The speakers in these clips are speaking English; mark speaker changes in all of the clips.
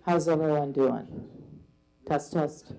Speaker 1: How's everyone doing? Test, test.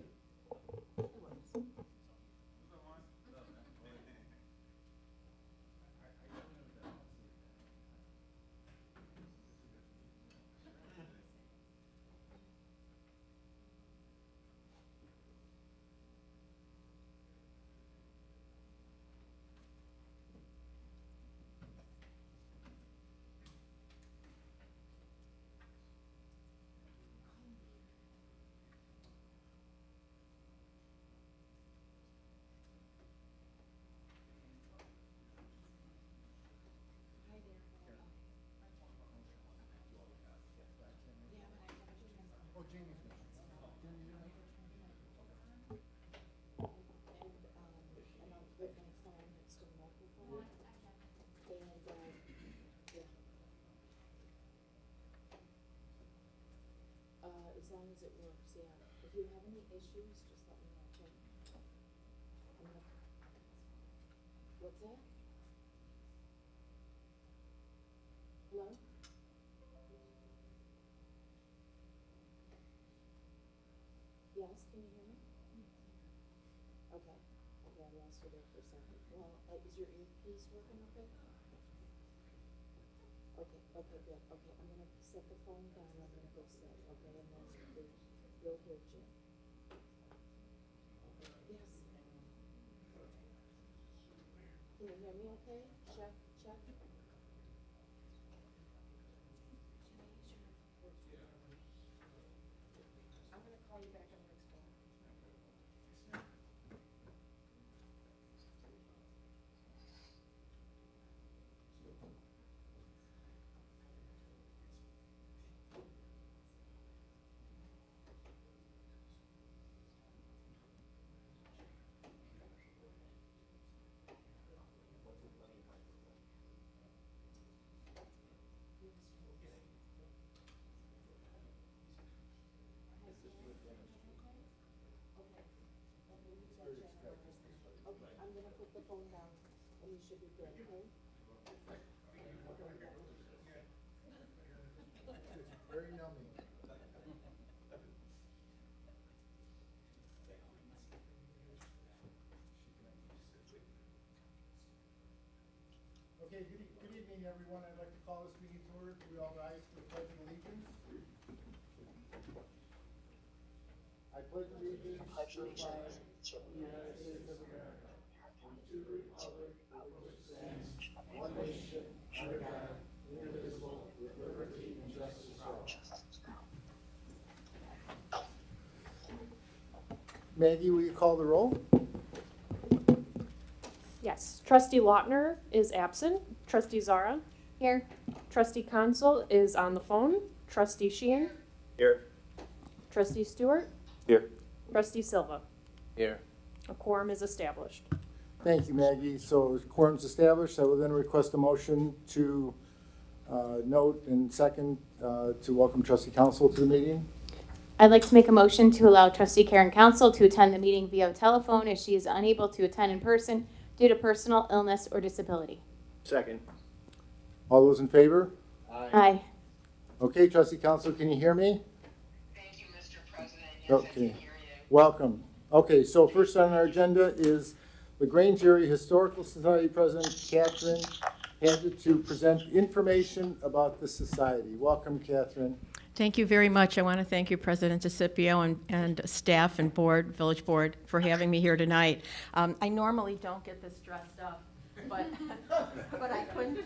Speaker 1: As long as it works, yeah. If you have any issues, just let me know, okay? What's that? Hello? Yes, can you hear me? Okay. Okay, I lost you there for a second. Well, is your earpiece working okay? Okay, okay, good. Okay, I'm gonna set the phone down, I'm gonna go sit, okay, and then you'll hear Jim. Yes. Can you hear me okay? Check, check. I'm gonna call you back on the next phone. Okay, I'm gonna put the phone down and you should be good, okay?
Speaker 2: It's very numbing. Okay, good evening, everyone. I'd like to call this meeting to order. We all rise for the Pledge of Allegiance. I pledge allegiance to the flag of the United States of America and to the republic for which it stands, one nation, under God, indivisible, with liberty and justice for all. Maggie, will you call the roll?
Speaker 3: Yes. Trustee Lautner is absent. Trustee Zara?
Speaker 4: Here.
Speaker 3: Trustee Consel is on the phone. Trustee Sheehan?
Speaker 5: Here.
Speaker 3: Trustee Stewart?
Speaker 5: Here.
Speaker 3: Trustee Silva?
Speaker 5: Here.
Speaker 3: A quorum is established.
Speaker 2: Thank you, Maggie. So quorum's established. I will then request a motion to note and second to welcome trustee council to the meeting.
Speaker 4: I'd like to make a motion to allow trustee Karen Council to attend the meeting via telephone as she is unable to attend in person due to personal illness or disability.
Speaker 5: Second.
Speaker 2: All those in favor?
Speaker 4: Aye.
Speaker 2: Okay, trustee council, can you hear me?
Speaker 6: Thank you, Mr. President. Yes, I can
Speaker 2: Okay.
Speaker 6: hear you.
Speaker 2: Welcome. Okay, so first on our agenda is the Grange Area Historical Society President, Catherine, handed to present information about the society. Welcome, Catherine.
Speaker 7: Thank you very much. I want to thank you, President DeCipio and staff and board, village board, for having me here tonight. I normally don't get this dressed up, but but I couldn't.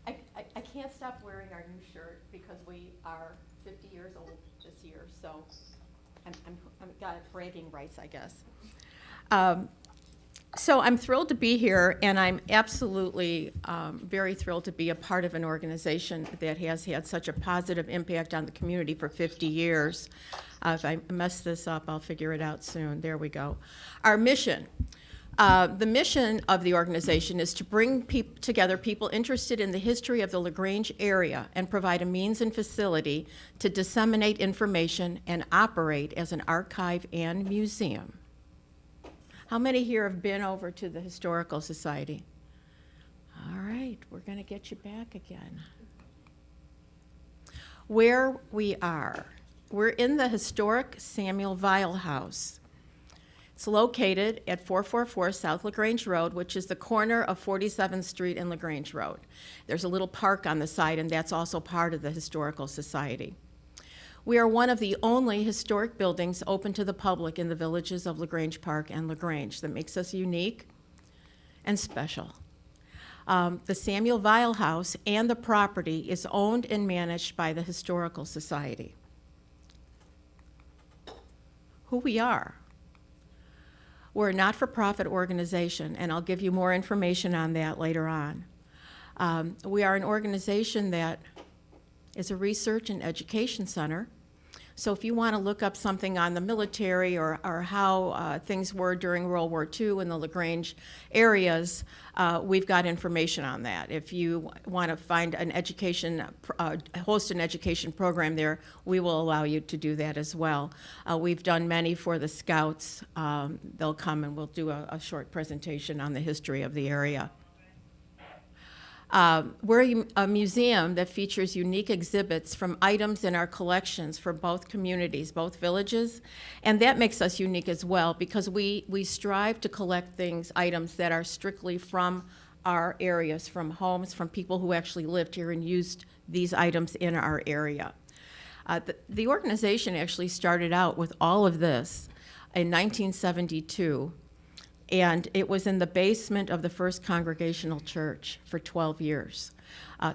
Speaker 7: I can't stop wearing our new shirt because we are 50 years old this year, so I'm got bragging rights, I guess. So I'm thrilled to be here, and I'm absolutely very thrilled to be a part of an organization that has had such a positive impact on the community for 50 years. If I mess this up, I'll figure it out soon. There we go. Our mission. The mission of the organization is to bring together people interested in the history of the LaGrange area and provide a means and facility to disseminate information and operate as an archive and museum. How many here have been over to the Historical Society? All right, we're going to get you back again. where we are. We're in the historic Samuel Weil House. It's located at 444 South LaGrange Road, which is the corner of 47th Street and LaGrange Road. There's a little park on the side, and that's also part of the Historical Society. We are one of the only historic buildings open to the public in the villages of LaGrange Park and LaGrange. That makes us unique and special. The Samuel Weil House and the property is owned and managed by the Historical Society. Who we are. We're a not-for-profit organization, and I'll give you more information on that later on. We are an organization that is a research and education center. So if you want to look up something on the military or how things were during World War II in the LaGrange areas, we've got information on that. If you want to find an education, host an education program there, we will allow you to do that as well. We've done many for the Scouts. They'll come and we'll do a short presentation on the history of the area. We're a museum that features unique exhibits from items in our collections for both communities, both villages, and that makes us unique as well because we strive to collect items that are strictly from our areas, from homes, from people who actually lived here and used these items in our area. The organization actually started out with all of this in 1972. And it was in the basement of the First Congregational Church for 12 years.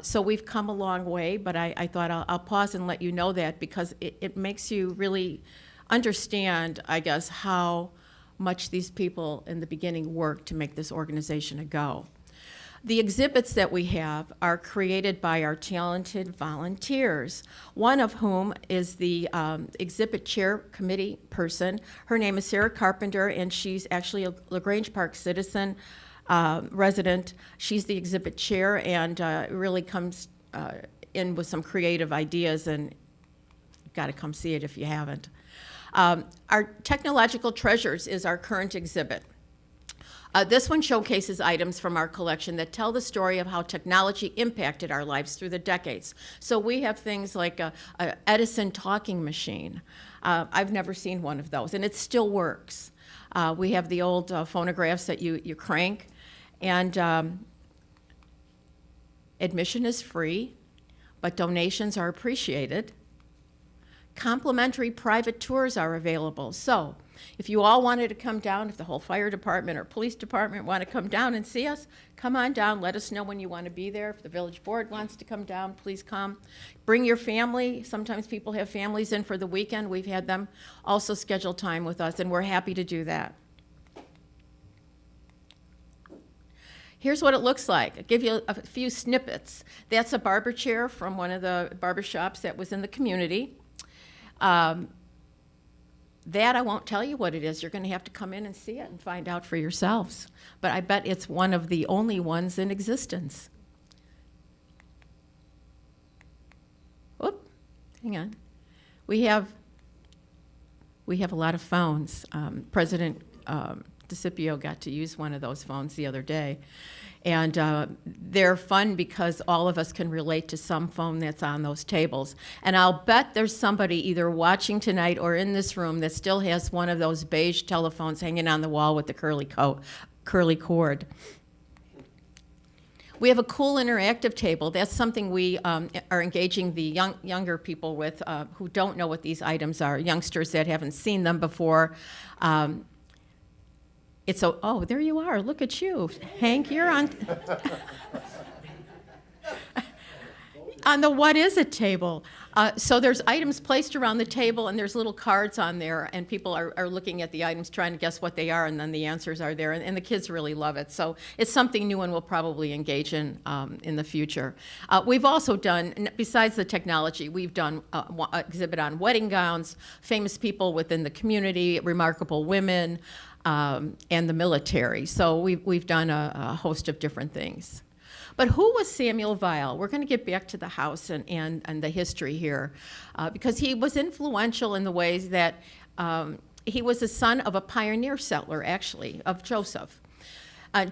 Speaker 7: So we've come a long way, but I thought I'll pause and let you know that because it makes you really understand, I guess, how much these people in the beginning worked to make this organization a go. The exhibits that we have are created by our talented volunteers, one of whom is the exhibit chair committee person. Her name is Sarah Carpenter, and she's actually a LaGrange Park citizen resident. She's the exhibit chair and really comes in with some creative ideas, and you've got to come see it if you haven't. Our Technological Treasures is our current exhibit. This one showcases items from our collection that tell the story of how technology impacted our lives through the decades. So we have things like a Edison talking machine. I've never seen one of those, and it still works. We have the old phonographs that you crank, and admission is free, but donations are appreciated. Complimentary private tours are available. So if you all wanted to come down, if the whole fire department or police department want to come down and see us, come on down. Let us know when you want to be there. If the village board wants to come down, please come. Bring your family. Sometimes people have families in for the weekend. We've had them also schedule time with us, and we're happy to do that. Here's what it looks like. I'll give you a few snippets. That's a barber chair from one of the barber shops that was in the community. That I won't tell you what it is. You're going to have to come in and see it and find out for yourselves. But I bet it's one of the only ones in existence. Whoop, hang on. We have a lot of phones. President DeCipio got to use one of those phones the other day. And they're fun because all of us can relate to some phone that's on those tables. And I'll bet there's somebody either watching tonight or in this room that still has one of those beige telephones hanging on the wall with the curly cord. We have a cool interactive table. That's something we are engaging the younger people with who don't know what these items are, youngsters that haven't seen them before. Oh, there you are. Look at you. Hank, you're on on the what is it table. So there's items placed around the table, and there's little cards on there, and people are looking at the items, trying to guess what they are, and then the answers are there, and the kids really love it. So it's something new and we'll probably engage in the future. We've also done, besides the technology, we've done an exhibit on wedding gowns, famous people within the community, remarkable women, and the military. So we've done a host of different things. But who was Samuel Weil? We're going to get back to the house and the history here, because he was influential in the ways that he was the son of a pioneer settler, actually, of Joseph.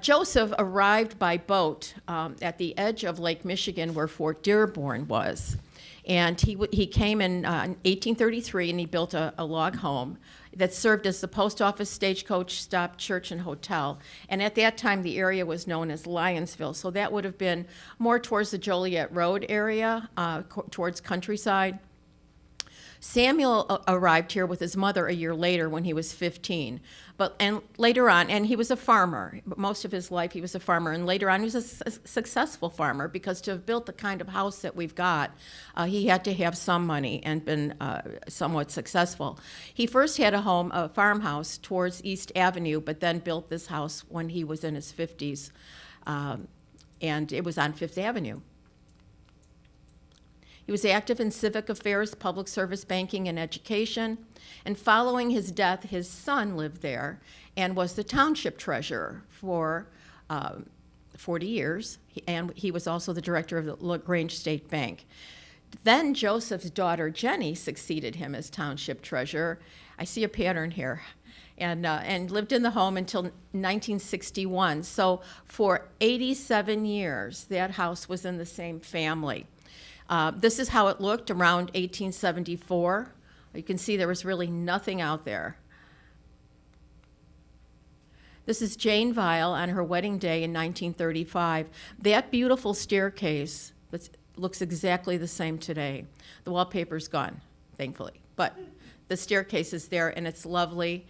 Speaker 7: Joseph arrived by boat at the edge of Lake Michigan where Fort Dearborn was. And he came in 1833, and he built a log home that served as the post office, stagecoach stop, church, and hotel. And at that time, the area was known as Lyonsville. So that would have been more towards the Joliet Road area, towards Countryside. Samuel arrived here with his mother a year later when he was 15. And later on, and he was a farmer. Most of his life he was a farmer. And later on he was a successful farmer, because to have built the kind of house that we've got, he had to have some money and been somewhat successful. He first had a farmhouse towards East Avenue, but then built this house when he was in his 50s. And it was on Fifth Avenue. He was active in civic affairs, public service, banking, and education. And following his death, his son lived there and was the township treasurer for 40 years. And he was also the director of the Grange State Bank. Then Joseph's daughter, Jenny, succeeded him as township treasurer. I see a pattern here. And lived in the home until 1961. So for 87 years, that house was in the same family. This is how it looked around 1874. You can see there was really nothing out there. This is Jane Vile on her wedding day in 1935. That beautiful staircase looks exactly the same today. The wallpaper's gone, thankfully, but the staircase is there, and it's lovely.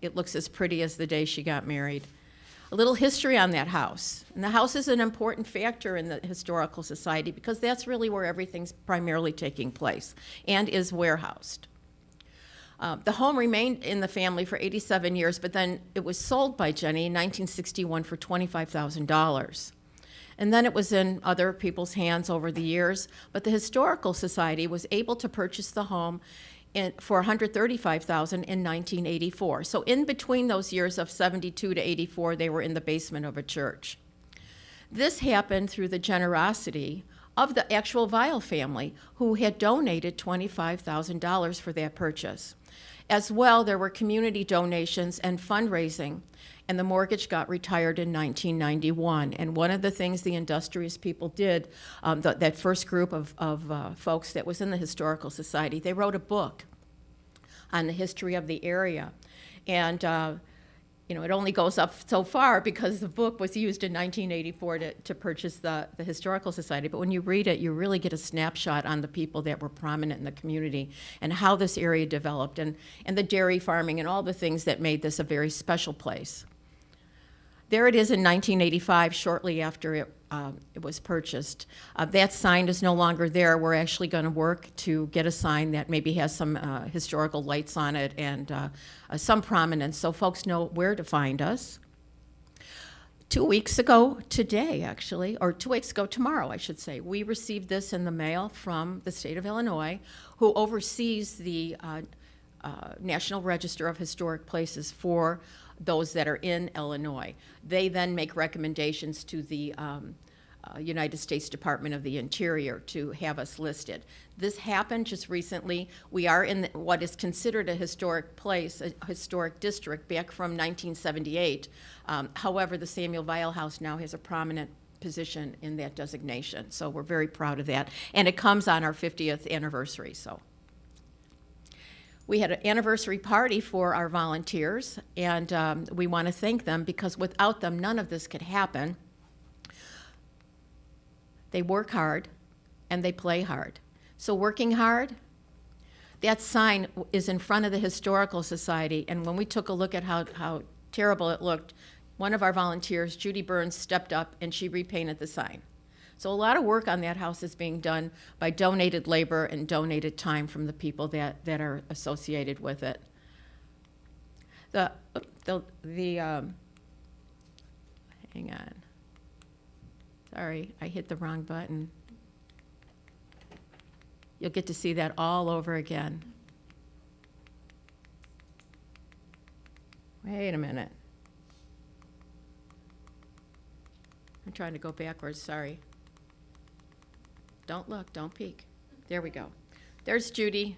Speaker 7: It looks as pretty as the day she got married. A little history on that house. And the house is an important factor in the Historical Society, because that's really where everything's primarily taking place and is warehoused. The home remained in the family for 87 years, but then it was sold by Jenny in 1961 for $25,000. And then it was in other people's hands over the years, but the Historical Society was able to purchase the home for $135,000 in 1984. So in between those years of 72 to 84, they were in the basement of a church. This happened through the generosity of the actual Vile family, who had donated $25,000 for that purchase. As well, there were community donations and fundraising, and the mortgage got retired in 1991. And one of the things the industrious people did, that first group of folks that was in the Historical Society, they wrote a book on the history of the area. And it only goes up so far, because the book was used in 1984 to purchase the Historical Society. But when you read it, you really get a snapshot on the people that were prominent in the community and how this area developed, and the dairy farming and all the things that made this a very special place. There it is in 1985, shortly after it was purchased. That sign is no longer there. We're actually going to work to get a sign that maybe has some historical lights on it and some prominence, so folks know where to find us. 2 weeks ago today, actually, or 2 weeks ago tomorrow, I should say, we received this in the mail from the state of Illinois, who oversees the National Register of Historic Places for those that are in Illinois. They then make recommendations to the United States Department of the Interior to have us listed. This happened just recently. We are in what is considered a historic place, a historic district, back from 1978. However, the Samuel Vile House now has a prominent position in that designation, so we're very proud of that. And it comes on our 50th anniversary, so. We had an anniversary party for our volunteers, and we want to thank them, because without them, none of this could happen. They work hard, and they play hard. So working hard, that sign is in front of the Historical Society, and when we took a look at how terrible it looked, one of our volunteers, Judy Burns, stepped up, and she repainted the sign. So a lot of work on that house is being done by donated labor and donated time from the people that are associated with it. Hang on. Sorry, I hit the wrong button. You'll get to see that all over again. Wait a minute. I'm trying to go backwards, sorry. Don't look, don't peek. There we go. There's Judy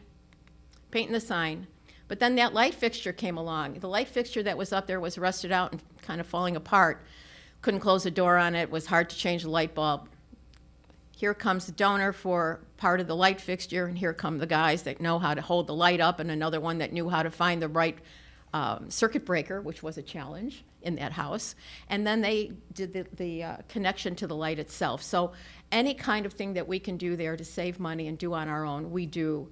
Speaker 7: painting the sign. But then that light fixture came along. The light fixture that was up there was rusted out and kind of falling apart. Couldn't close the door on it. It was hard to change the light bulb. here comes the donor for part of the light fixture, and here come the guys that know how to hold the light up, and another one that knew how to find the right circuit breaker, which was a challenge in that house. And then they did the connection to the light itself. So any kind of thing that we can do there to save money and do on our own, we do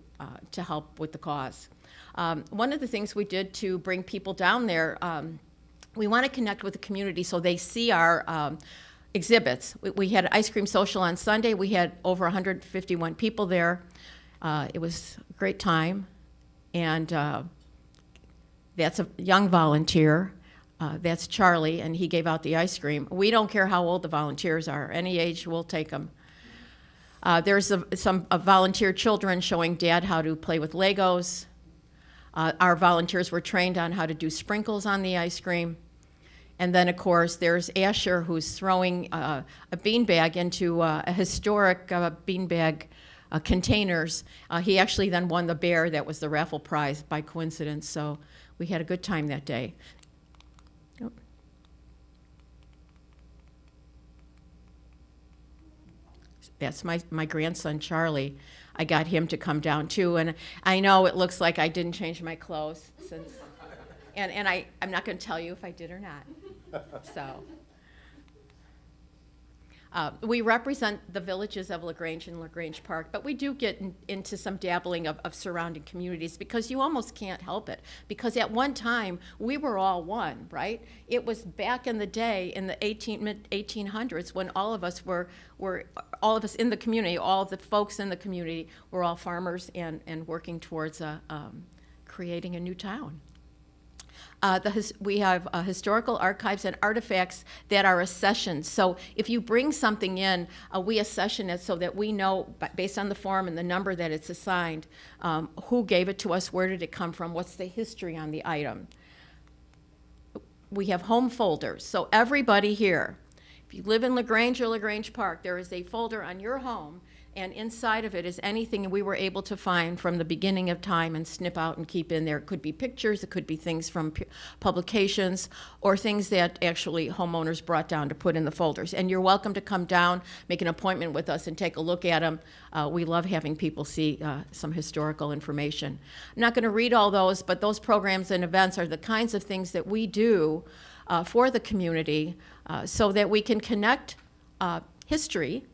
Speaker 7: to help with the cause. One of the things we did to bring people down there, we want to connect with the community so they see our exhibits. We had an ice cream social on Sunday. We had over 151 people there. It was a great time. And that's a young volunteer. That's Charlie, and he gave out the ice cream. We don't care how old the volunteers are. Any age, we'll take them. There's some volunteer children showing Dad how to play with Legos. Our volunteers were trained on how to do sprinkles on the ice cream. And then, of course, there's Asher, who's throwing a beanbag into a historic beanbag containers. He actually then won the bear that was the raffle prize by coincidence, so we had a good time that day. Yep. That's my grandson, Charlie. I got him to come down, too, and I know it looks like I didn't change my clothes since, and I'm not going to tell you if I did or not. So, we represent the villages of LaGrange and LaGrange Park, but we do get into some dabbling of surrounding communities because you almost can't help it. Because at one time, we were all one, right? It was back in the day, in the mid-1800s, when all of us were all of us in the community, all of the folks in the community were all farmers and working towards creating a new town. We have historical archives and artifacts that are accessioned. So if you bring something in, we accession it so that we know, based on the form and the number that it's assigned, who gave it to us, where did it come from, what's the history on the item. We have home folders. So everybody here, if you live in LaGrange or LaGrange Park, there is a folder on your home, and inside of it is anything we were able to find from the beginning of time and snip out and keep in there. It could be pictures, it could be things from publications, or things that actually homeowners brought down to put in the folders. And you're welcome to come down, make an appointment with us, and take a look at them. We love having people see some historical information. I'm not going to read all those, but those programs and events are the kinds of things that we do for the community so that we can connect history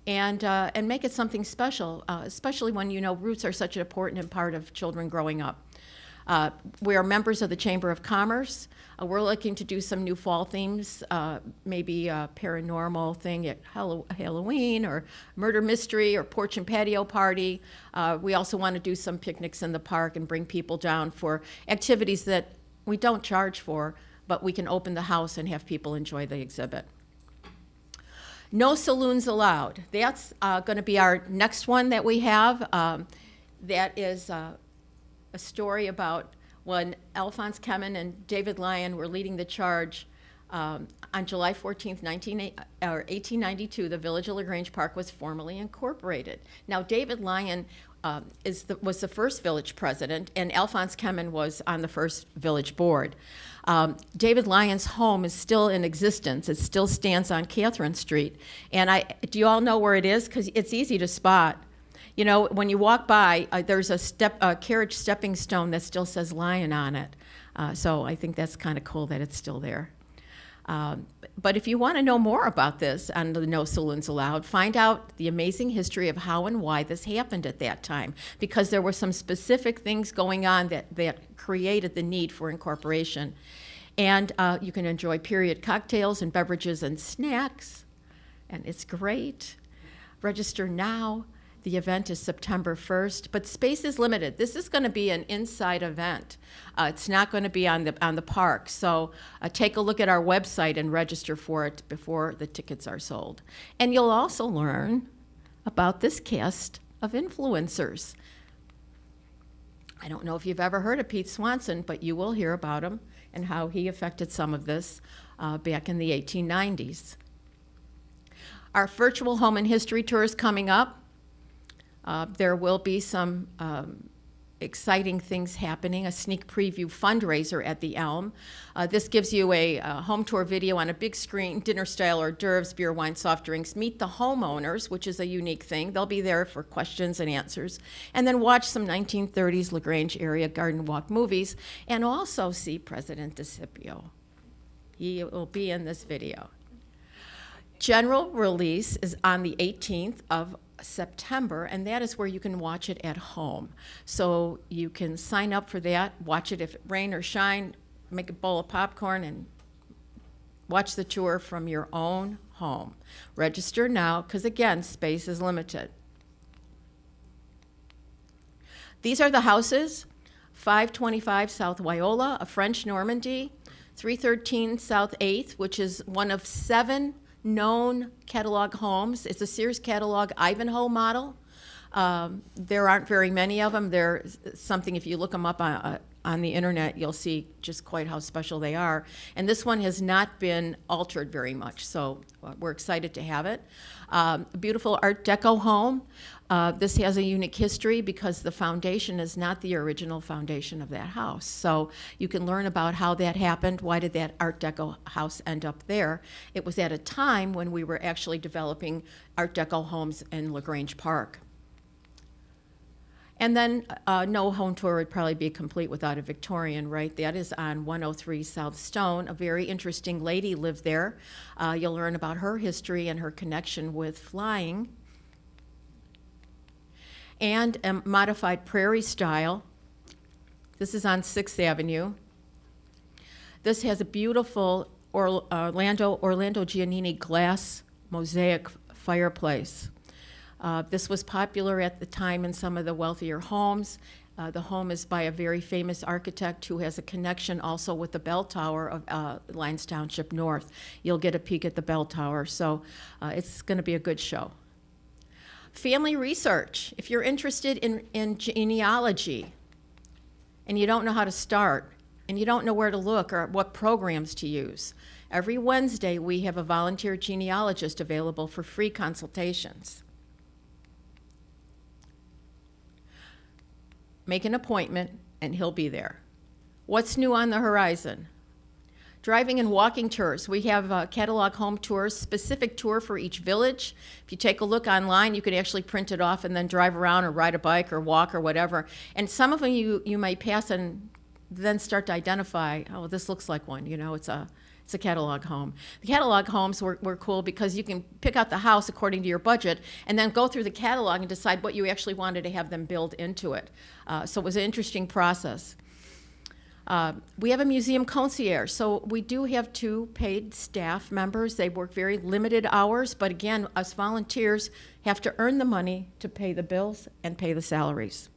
Speaker 7: and make it something special, especially when roots are such an important part of children growing up. We are members of the Chamber of Commerce. We're looking to do some new fall themes, maybe a paranormal thing at Halloween, or murder mystery, or porch and patio party. We also want to do some picnics in the park and bring people down for activities that we don't charge for, but we can open the house and have people enjoy the exhibit. No saloons allowed. That's going to be our next one that we have. That is a story about when Alphonse Kemen and David Lyon were leading the charge on July 14th, 1892. The village of LaGrange Park was formally incorporated. Now, David Lyon was the first village president, and Alphonse Kemen was on the first village board. David Lyon's home is still in existence. It still stands on Catherine Street. And do you all know where it is? Because it's easy to spot. You know, when you walk by, there's a carriage stepping stone that still says Lyon on it. So I think that's kind of cool that it's still there. But if you want to know more about this and the No Saloons Allowed, find out the amazing history of how and why this happened at that time, because there were some specific things going on that created the need for incorporation. And you can enjoy period cocktails and beverages and snacks, and it's great. Register now. The event is September 1st, but space is limited. This is going to be an inside event. It's not going to be on the park, so take a look at our website and register for it before the tickets are sold. And you'll also learn about this cast of influencers. I don't know if you've ever heard of Pete Swanson, but you will hear about him and how he affected some of this back in the 1890s. Our virtual home and history tour is coming up. There will be some exciting things happening, a sneak preview fundraiser at the Elm. This gives you a home tour video on a big screen, dinner style hors d'oeuvres, beer, wine, soft drinks. Meet the homeowners, which is a unique thing. They'll be there for questions and answers. And then watch some 1930s LaGrange area garden walk movies, and also see President DeCipio. He will be in this video. General release is on the 18th of September, and that is where you can watch it at home. So you can sign up for that, watch it if it rain or shine, make a bowl of popcorn, and watch the tour from your own home. Register now, because again, space is limited. These are the houses: 525 South Wyola, a French Normandy, 313 South 8th, which is one of 7 known catalog homes. It's a Sears catalog Ivanhoe model. There aren't very many of them. They're something, if you look them up on the internet, you'll see just quite how special they are. And this one has not been altered very much, so we're excited to have it. A beautiful Art Deco home. This has a unique history because the foundation is not the original foundation of that house. So you can learn about how that happened. Why did that Art Deco house end up there? It was at a time when we were actually developing Art Deco homes in LaGrange Park. And then no home tour would probably be complete without a Victorian, right? That is on 103 South Stone. A very interesting lady lived there. You'll learn about her history and her connection with flying. And a modified prairie style. This is on 6th Avenue. This has a beautiful Orlando Giannini glass mosaic fireplace. This was popular at the time in some of the wealthier homes. The home is by a very famous architect who has a connection also with the bell tower of Lyons Township North. You'll get a peek at the bell tower, so it's going to be a good show. Family research. If you're interested in genealogy and you don't know how to start and you don't know where to look or what programs to use, every Wednesday we have a volunteer genealogist available for free consultations. Make an appointment and he'll be there. What's new on the horizon? Driving and walking tours. We have catalog home tours, specific tour for each village. If you take a look online, you could actually print it off and then drive around or ride a bike or walk or whatever. And some of them you might pass and then start to identify, oh, this looks like one, you know, it's a catalog home. The catalog homes were cool because you can pick out the house according to your budget and then go through the catalog and decide what you actually wanted to have them build into it. So it was an interesting process. We have a museum concierge, so we do have 2 paid staff members. They work very limited hours, but again, us volunteers have to earn the money to pay the bills and pay the salaries.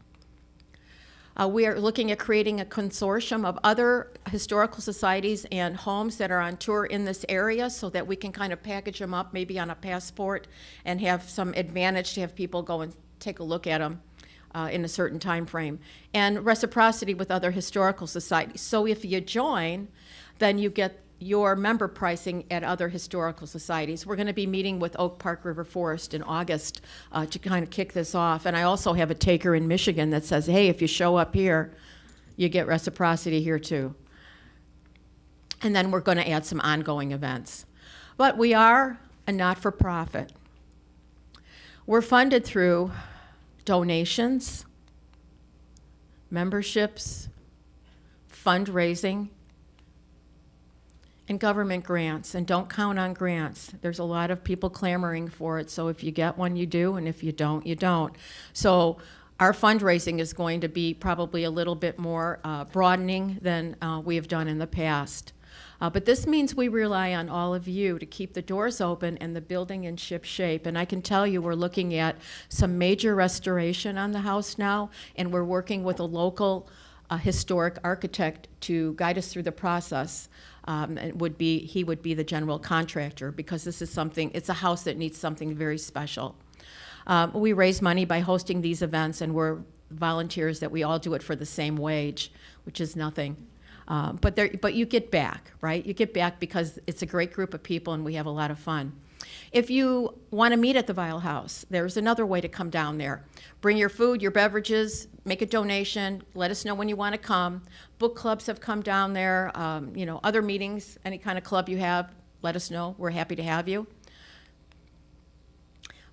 Speaker 7: We are looking at creating a consortium of other historical societies and homes that are on tour in this area so that we can kind of package them up maybe on a passport and have some advantage to have people go and take a look at them in a certain time frame. And reciprocity with other historical societies. So if you join, then you get your member pricing at other historical societies. We're going to be meeting with Oak Park River Forest in August to kind of kick this off. And I also have a taker in Michigan that says, hey, if you show up here, you get reciprocity here too. And then we're going to add some ongoing events. But we are a not-for-profit. We're funded through donations, memberships, fundraising, and government grants. And don't count on grants. There's a lot of people clamoring for it, so if you get one, you do, and if you don't, you don't. So our fundraising is going to be probably a little bit more broadening than we have done in the past. But this means we rely on all of you to keep the doors open and the building in ship shape. And I can tell you we're looking at some major restoration on the house now, and we're working with a local historic architect to guide us through the process. He would be the general contractor because this is something, it's a house that needs something very special. We raise money by hosting these events, and we're volunteers that we all do it for the same wage, which is nothing. But you get back, right? You get back because it's a great group of people and we have a lot of fun. If you want to meet at the Vial House, there's another way to come down there. Bring your food, your beverages, make a donation, let us know when you want to come. Book clubs have come down there, other meetings, any kind of club you have, let us know. We're happy to have you.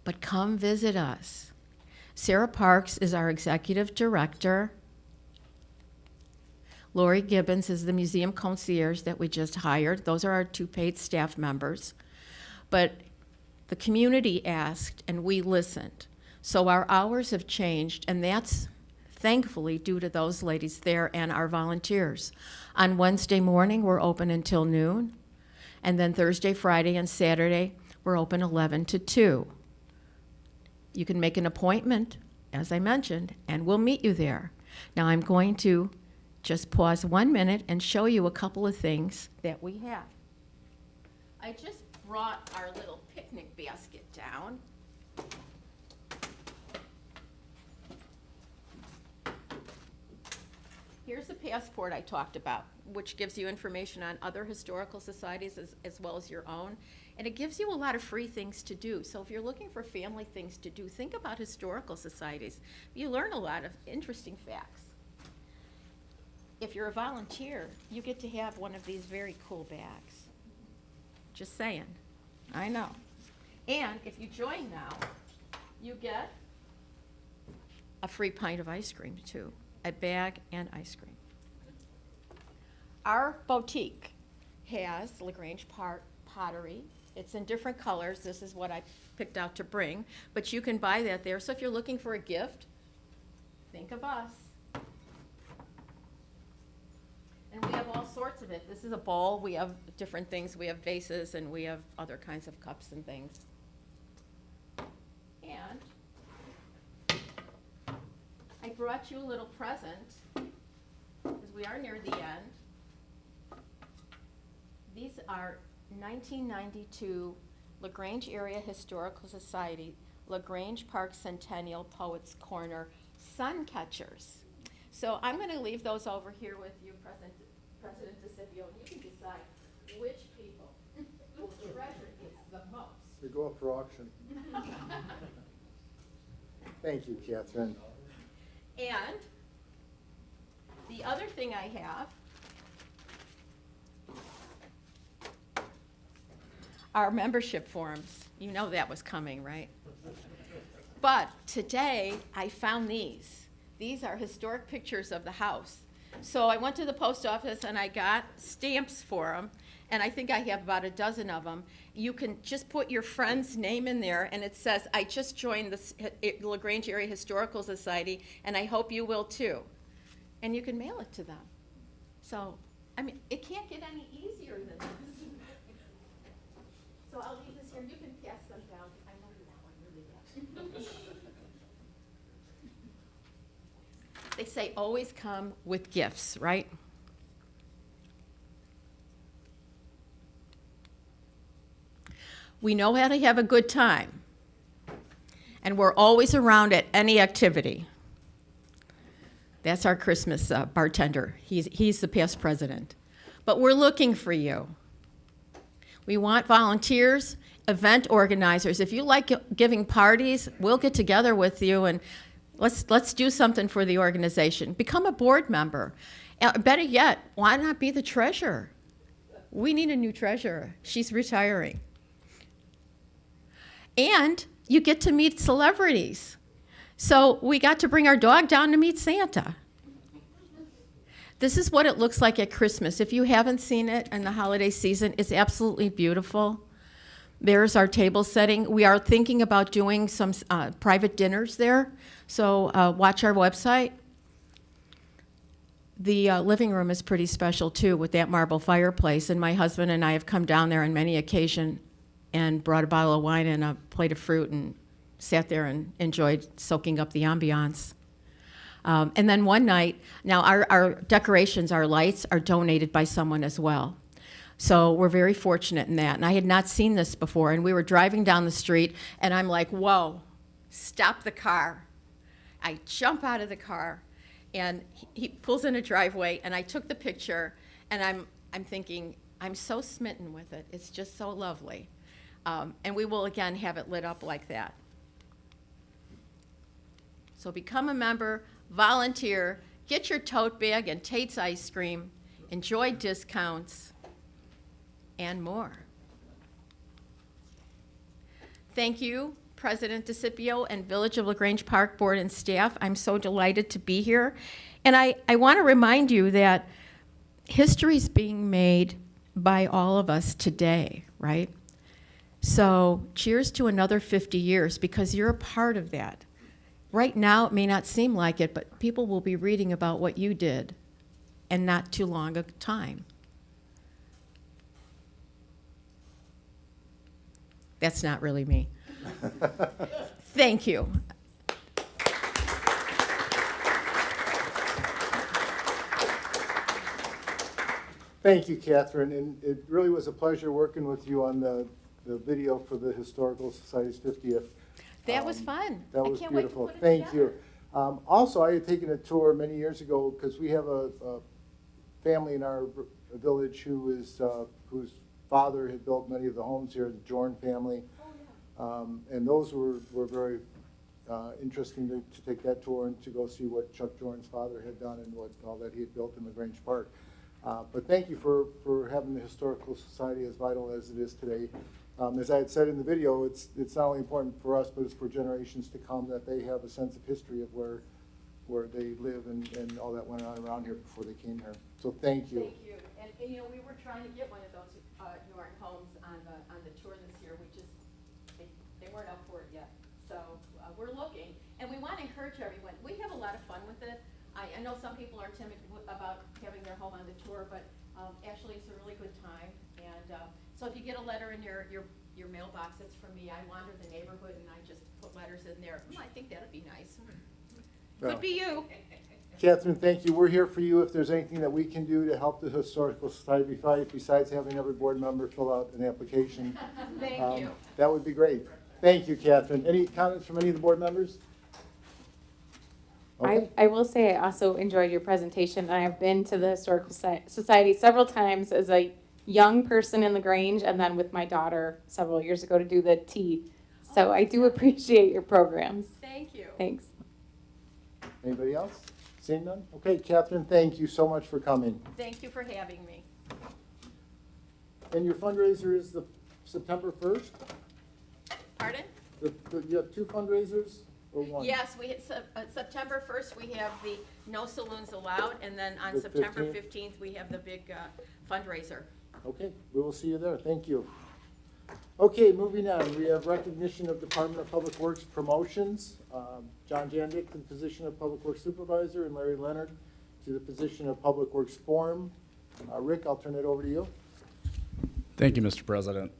Speaker 7: But come visit us. Sarah Parks is our executive director. Lori Gibbons is the museum concierge that we just hired. Those are our 2 paid staff members. But the community asked and we listened. So our hours have changed, and that's thankfully due to those ladies there and our volunteers. On Wednesday morning, we're open until noon. And then Thursday, Friday, and Saturday, we're open 11 to 2. You can make an appointment, as I mentioned, and we'll meet you there. Now I'm going to just pause 1 minute and show you a couple of things that we have. I just brought our little picnic basket down. Here's the passport I talked about, which gives you information on other historical societies as well as your own. And it gives you a lot of free things to do. So if you're looking for family things to do, think about historical societies. You learn a lot of interesting facts. If you're a volunteer, you get to have one of these very cool bags. Just saying. I know. And if you join now, you get a free pint of ice cream too. A bag and ice cream. Our boutique has LaGrange pottery. It's in different colors. This is what I picked out to bring, but you can buy that there. So if you're looking for a gift, think of us. And we have all sorts of it. This is a bowl. We have different things. We have vases, and we have other kinds of cups and things. And I brought you a little present, because we are near the end. These are 1992 LaGrange Area Historical Society, LaGrange Park Centennial Poets Corner sun catchers. So I'm going to leave those over here with you, President DeCipio, and you can decide which people will treasure this the most.
Speaker 2: They go up for auction. Thank you, Catherine.
Speaker 7: And the other thing I have are membership forms. You know that was coming, right? But today I found these. These are historic pictures of the house. So I went to the post office and I got stamps for them, and I think I have about a dozen of them. You can just put your friend's name in there, and it says, I just joined the LaGrange Area Historical Society, and I hope you will too. And you can mail it to them. So, I mean, it can't get any easier than this. So I'll leave this here. You can pass them down. I know you want one really bad. They say always come with gifts, right? We know how to have a good time, and we're always around at any activity. That's our Christmas bartender. He's the past president. But we're looking for you. We want volunteers, event organizers. If you like giving parties, we'll get together with you and let's do something for the organization. Become a board member. Better yet, why not be the treasurer? We need a new treasurer. She's retiring. And you get to meet celebrities. So we got to bring our dog down to meet Santa. This is what it looks like at Christmas. If you haven't seen it in the holiday season, it's absolutely beautiful. There's our table setting. We are thinking about doing some private dinners there, so watch our website. The living room is pretty special too, with that marble fireplace, and my husband and I have come down there on many occasions and brought a bottle of wine and a plate of fruit and sat there and enjoyed soaking up the ambiance. And then one night, now our decorations, our lights are donated by someone as well. So we're very fortunate in that. And I had not seen this before, and we were driving down the street, and I'm like, whoa, stop the car. I jump out of the car, and he pulls in a driveway, and I took the picture, and I'm thinking, I'm so smitten with it. It's just so lovely. And we will again have it lit up like that. So become a member, volunteer, get your tote bag and Tate's ice cream, enjoy discounts, and more. Thank you, President DeCipio and Village of LaGrange Park Board and staff. I'm so delighted to be here. And I want to remind you that history is being made by all of us today, right? So cheers to another 50 years because you're a part of that. Right now, it may not seem like it, but people will be reading about what you did and not too long a time. That's not really me. Thank you.
Speaker 2: Thank you, Catherine, and it really was a pleasure working with you on the video for the Historical Society's 50th.
Speaker 7: That was fun.
Speaker 2: That was
Speaker 7: I can't
Speaker 2: beautiful.
Speaker 7: Wait to put it
Speaker 2: Thank you. Also, I had taken a tour many years ago because we have a family in our village whose father had built many of the homes here, the Jorn family. And those were very interesting to take that tour and to go see what Chuck Jorn's father had done and what all that he had built in LaGrange Park. But thank you for having the Historical Society as vital as it is today. As I had said in the video, it's not only important for us, but it's for generations to come that they have a sense of history of where they live and all that went on around here before they came here. So thank you.
Speaker 7: Thank you. And you know, we were trying to get one of those Norton homes on the tour this year. We just, they weren't up for it yet. So we're looking. And we want to encourage everyone. We have a lot of fun with it. I know some people are timid about having their home on the tour, but actually it's a really good time. And so if you get a letter in your mailbox, it's from me. I wander the neighborhood and I just put letters in there. I think that'd be nice.
Speaker 2: Well,
Speaker 7: Could be you.
Speaker 2: Catherine, thank you. We're here for you if there's anything that we can do to help the Historical Society besides having every board member fill out an application.
Speaker 7: Thank you.
Speaker 2: That would be great. Thank you, Catherine. Any comments from any of the board members? Okay.
Speaker 4: I will say I also enjoyed your presentation. I have been to the Historical Society several times as a young person in LaGrange and then with my daughter several years ago to do the tea. So I do appreciate your programs.
Speaker 7: Thank you.
Speaker 4: Thanks.
Speaker 2: Anybody else? Seeing none? Okay, Catherine, thank you so much for coming.
Speaker 7: Thank you for having me.
Speaker 2: And your fundraiser is the September 1st?
Speaker 7: Pardon?
Speaker 2: You have two fundraisers or one?
Speaker 7: Yes, we September 1st, we have the No Saloons Allowed, and then on
Speaker 2: The
Speaker 7: September
Speaker 2: 15th?
Speaker 7: 15th, we have the big fundraiser.
Speaker 2: Okay, we will see you there. Thank you. Okay, moving on. We have recognition of Department of Public Works promotions. John Jandick to the position of Public Works Supervisor and Larry Leonard to the position of Public Works Foreman. Rick, I'll turn it over to you.
Speaker 5: Thank you, Mr. President.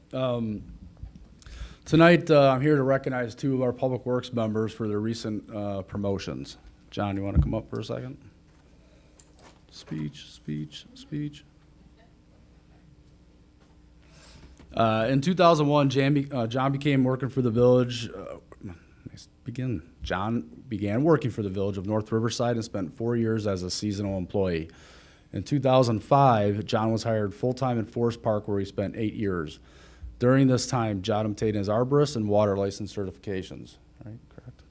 Speaker 5: Tonight, I'm here to recognize two of our Public Works members for their recent promotions. John, you want to come up for a second? Speech. In 2001, John began working for the village. John began working for the village of North Riverside and spent 4 years as a seasonal employee. In 2005, John was hired full-time in Forest Park, where he spent 8 years. During this time, John obtained his arborist and water license certifications. Right, correct.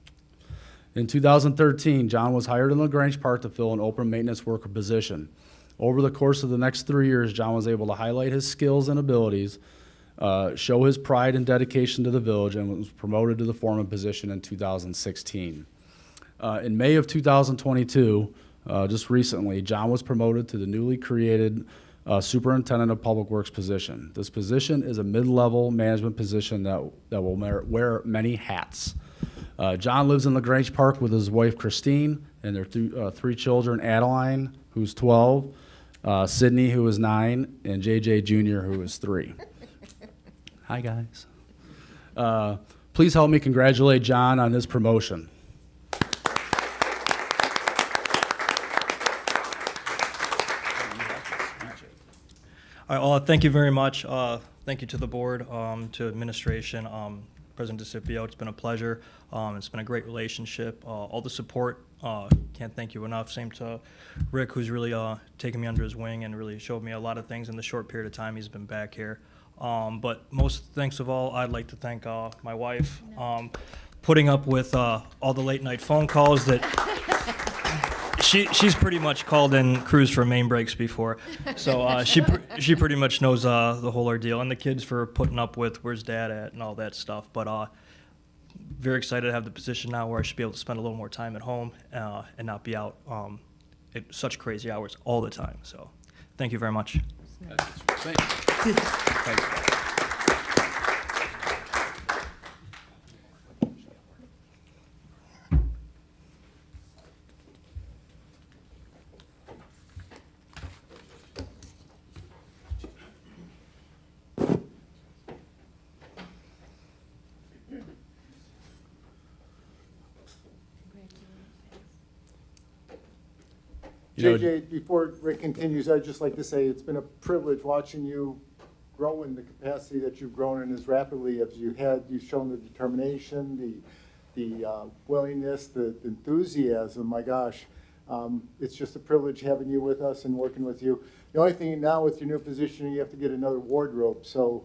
Speaker 5: In 2013, John was hired in LaGrange Park to fill an open maintenance worker position. Over the course of the next 3 years, John was able to highlight his skills and abilities, show his pride and dedication to the village, and was promoted to the foreman position in 2016. In May of 2022, just recently, John was promoted to the newly created Superintendent of Public Works position. This position is a mid-level management position that will wear many hats. John lives in LaGrange Park with his wife Christine and their three children, Adeline, who's 12, Sydney, who is 9, and JJ Jr., who is 3. Hi, guys. Please help me congratulate John on his promotion.
Speaker 8: All right, well, thank you very much. Thank you to the board, to administration, President DeCipio. It's been a pleasure. It's been a great relationship. All the support, can't thank you enough. Same to Rick, who's really taken me under his wing and really showed me a lot of things in the short period of time he's been back here. But most thanks of all, I'd like to thank my wife, putting up with all the late night phone calls that she's pretty much called in crews for main breaks before, so she pretty much knows the whole ordeal, and the kids for putting up with where's dad at and all that stuff. But very excited to have the position now where I should be able to spend a little more time at home and not be out at such crazy hours all the time. So thank you very much.
Speaker 5: Thanks. You know,
Speaker 2: JJ, before Rick continues, I'd just like to say it's been a privilege watching you grow in the capacity that you've grown in as rapidly as you had. You've shown the determination, the willingness, the enthusiasm. My gosh, it's just a privilege having you with us and working with you. The only thing now with your new position, you have to get another wardrobe. So,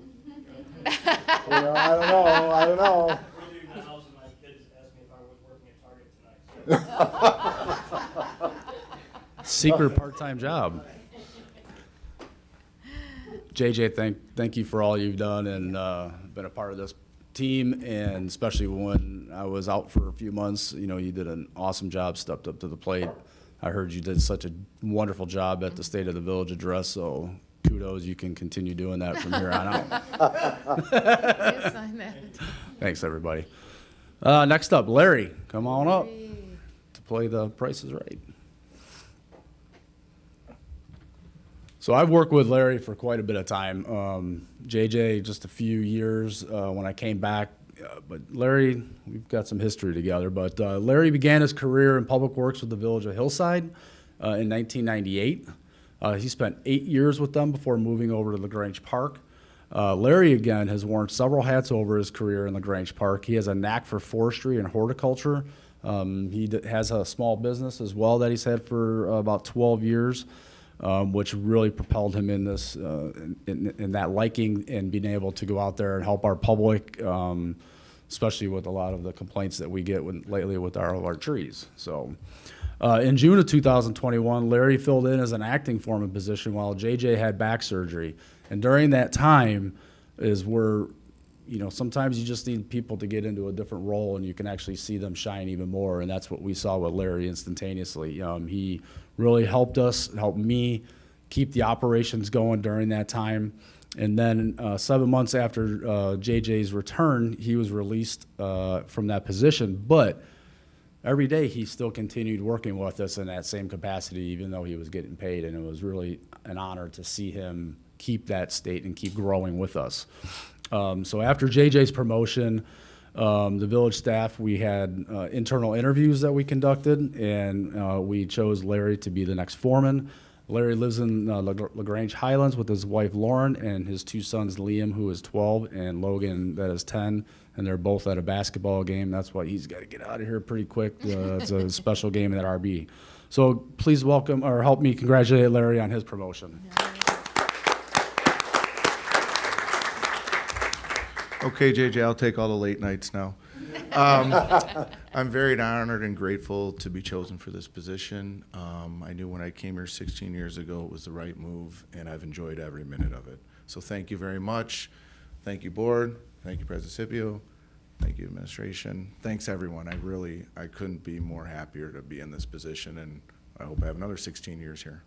Speaker 2: I don't know.
Speaker 5: Secret part-time job. JJ, thank you for all you've done and been a part of this team, and especially when I was out for a few months, you know, you did an awesome job, stepped up to the plate. I heard you did such a wonderful job at the State of the Village address, so kudos, you can continue doing that from here on out. Thanks, everybody. Next up, Larry, come on up to play the Price is Right. So I've worked with Larry for quite a bit of time. JJ, just a few years when I came back. But Larry, we've got some history together. But Larry began his career in public works with the Village of Hillside in 1998. He spent 8 years with them before moving over to Grange Park. Larry, again, has worn several hats over his career in Grange Park. He has a knack for forestry and horticulture. He has a small business as well that he's had for about 12 years. Which really propelled him in this, in that liking and being able to go out there and help our public, especially with a lot of the complaints that we get lately with our trees. So, in June of 2021, Larry filled in as an acting foreman position while JJ had back surgery. And during that time is where, you know, sometimes you just need people to get into a different role and you can actually see them shine even more. And that's what we saw with Larry instantaneously. He really helped me keep the operations going during that time. And then 7 months after JJ's return, he was released from that position. But every day he still continued working with us in that same capacity, even though he was getting paid. And it was really an honor to see him keep that state and keep growing with us. So after JJ's promotion, the village staff, we had internal interviews that we conducted, and we chose Larry to be the next foreman. Larry lives in LaGrange Highlands with his wife Lauren and his two sons, Liam, who is 12, and Logan, that is 10, and they're both at a basketball game. That's why he's got to get out of here pretty quick. It's a special game at RB. So please welcome, or help me congratulate Larry on his promotion.
Speaker 9: Okay, JJ, I'll take all the late nights now. I'm very honored and grateful to be chosen for this position. I knew when I came here 16 years ago it was the right move, and I've enjoyed every minute of it. So thank you very much. Thank you, board. Thank you, President Scipio. Thank you, administration. Thanks, everyone. I couldn't be more happier to be in this position, and I hope I have another 16 years here.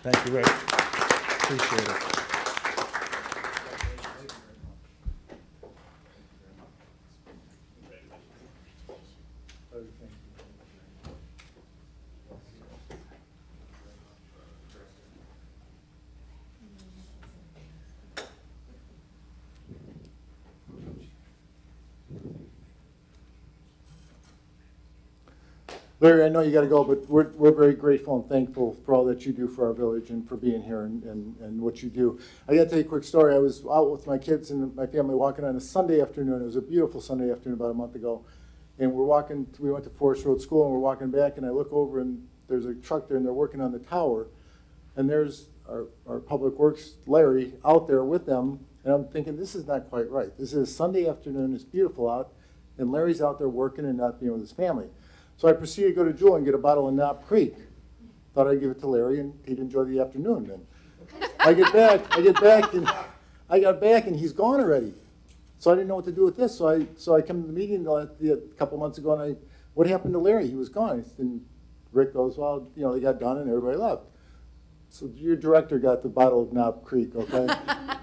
Speaker 2: Thank you, Rick. Appreciate it. Larry, I know you got to go, but we're very grateful and thankful for all that you do for our village and for being here and what you do. I got to tell you a quick story. I was out with my kids and my family walking on a Sunday afternoon. It was a beautiful Sunday afternoon about a month ago. And we went to Forest Road School, and we're walking back, and I look over, and there's a truck there, and they're working on the tower. And there's our Public Works, Larry, out there with them, and I'm thinking, this is not quite right. This is Sunday afternoon, it's beautiful out, and Larry's out there working and not being with his family. So I proceeded to go to Jewel and get a bottle of Knob Creek. Thought I'd give it to Larry and he'd enjoy the afternoon then. I got back and he's gone already. So I didn't know what to do with this. So I come to the meeting a couple months ago and what happened to Larry? He was gone. And Rick goes, well, they got done and everybody left. So your director got the bottle of Knob Creek, okay?
Speaker 9: I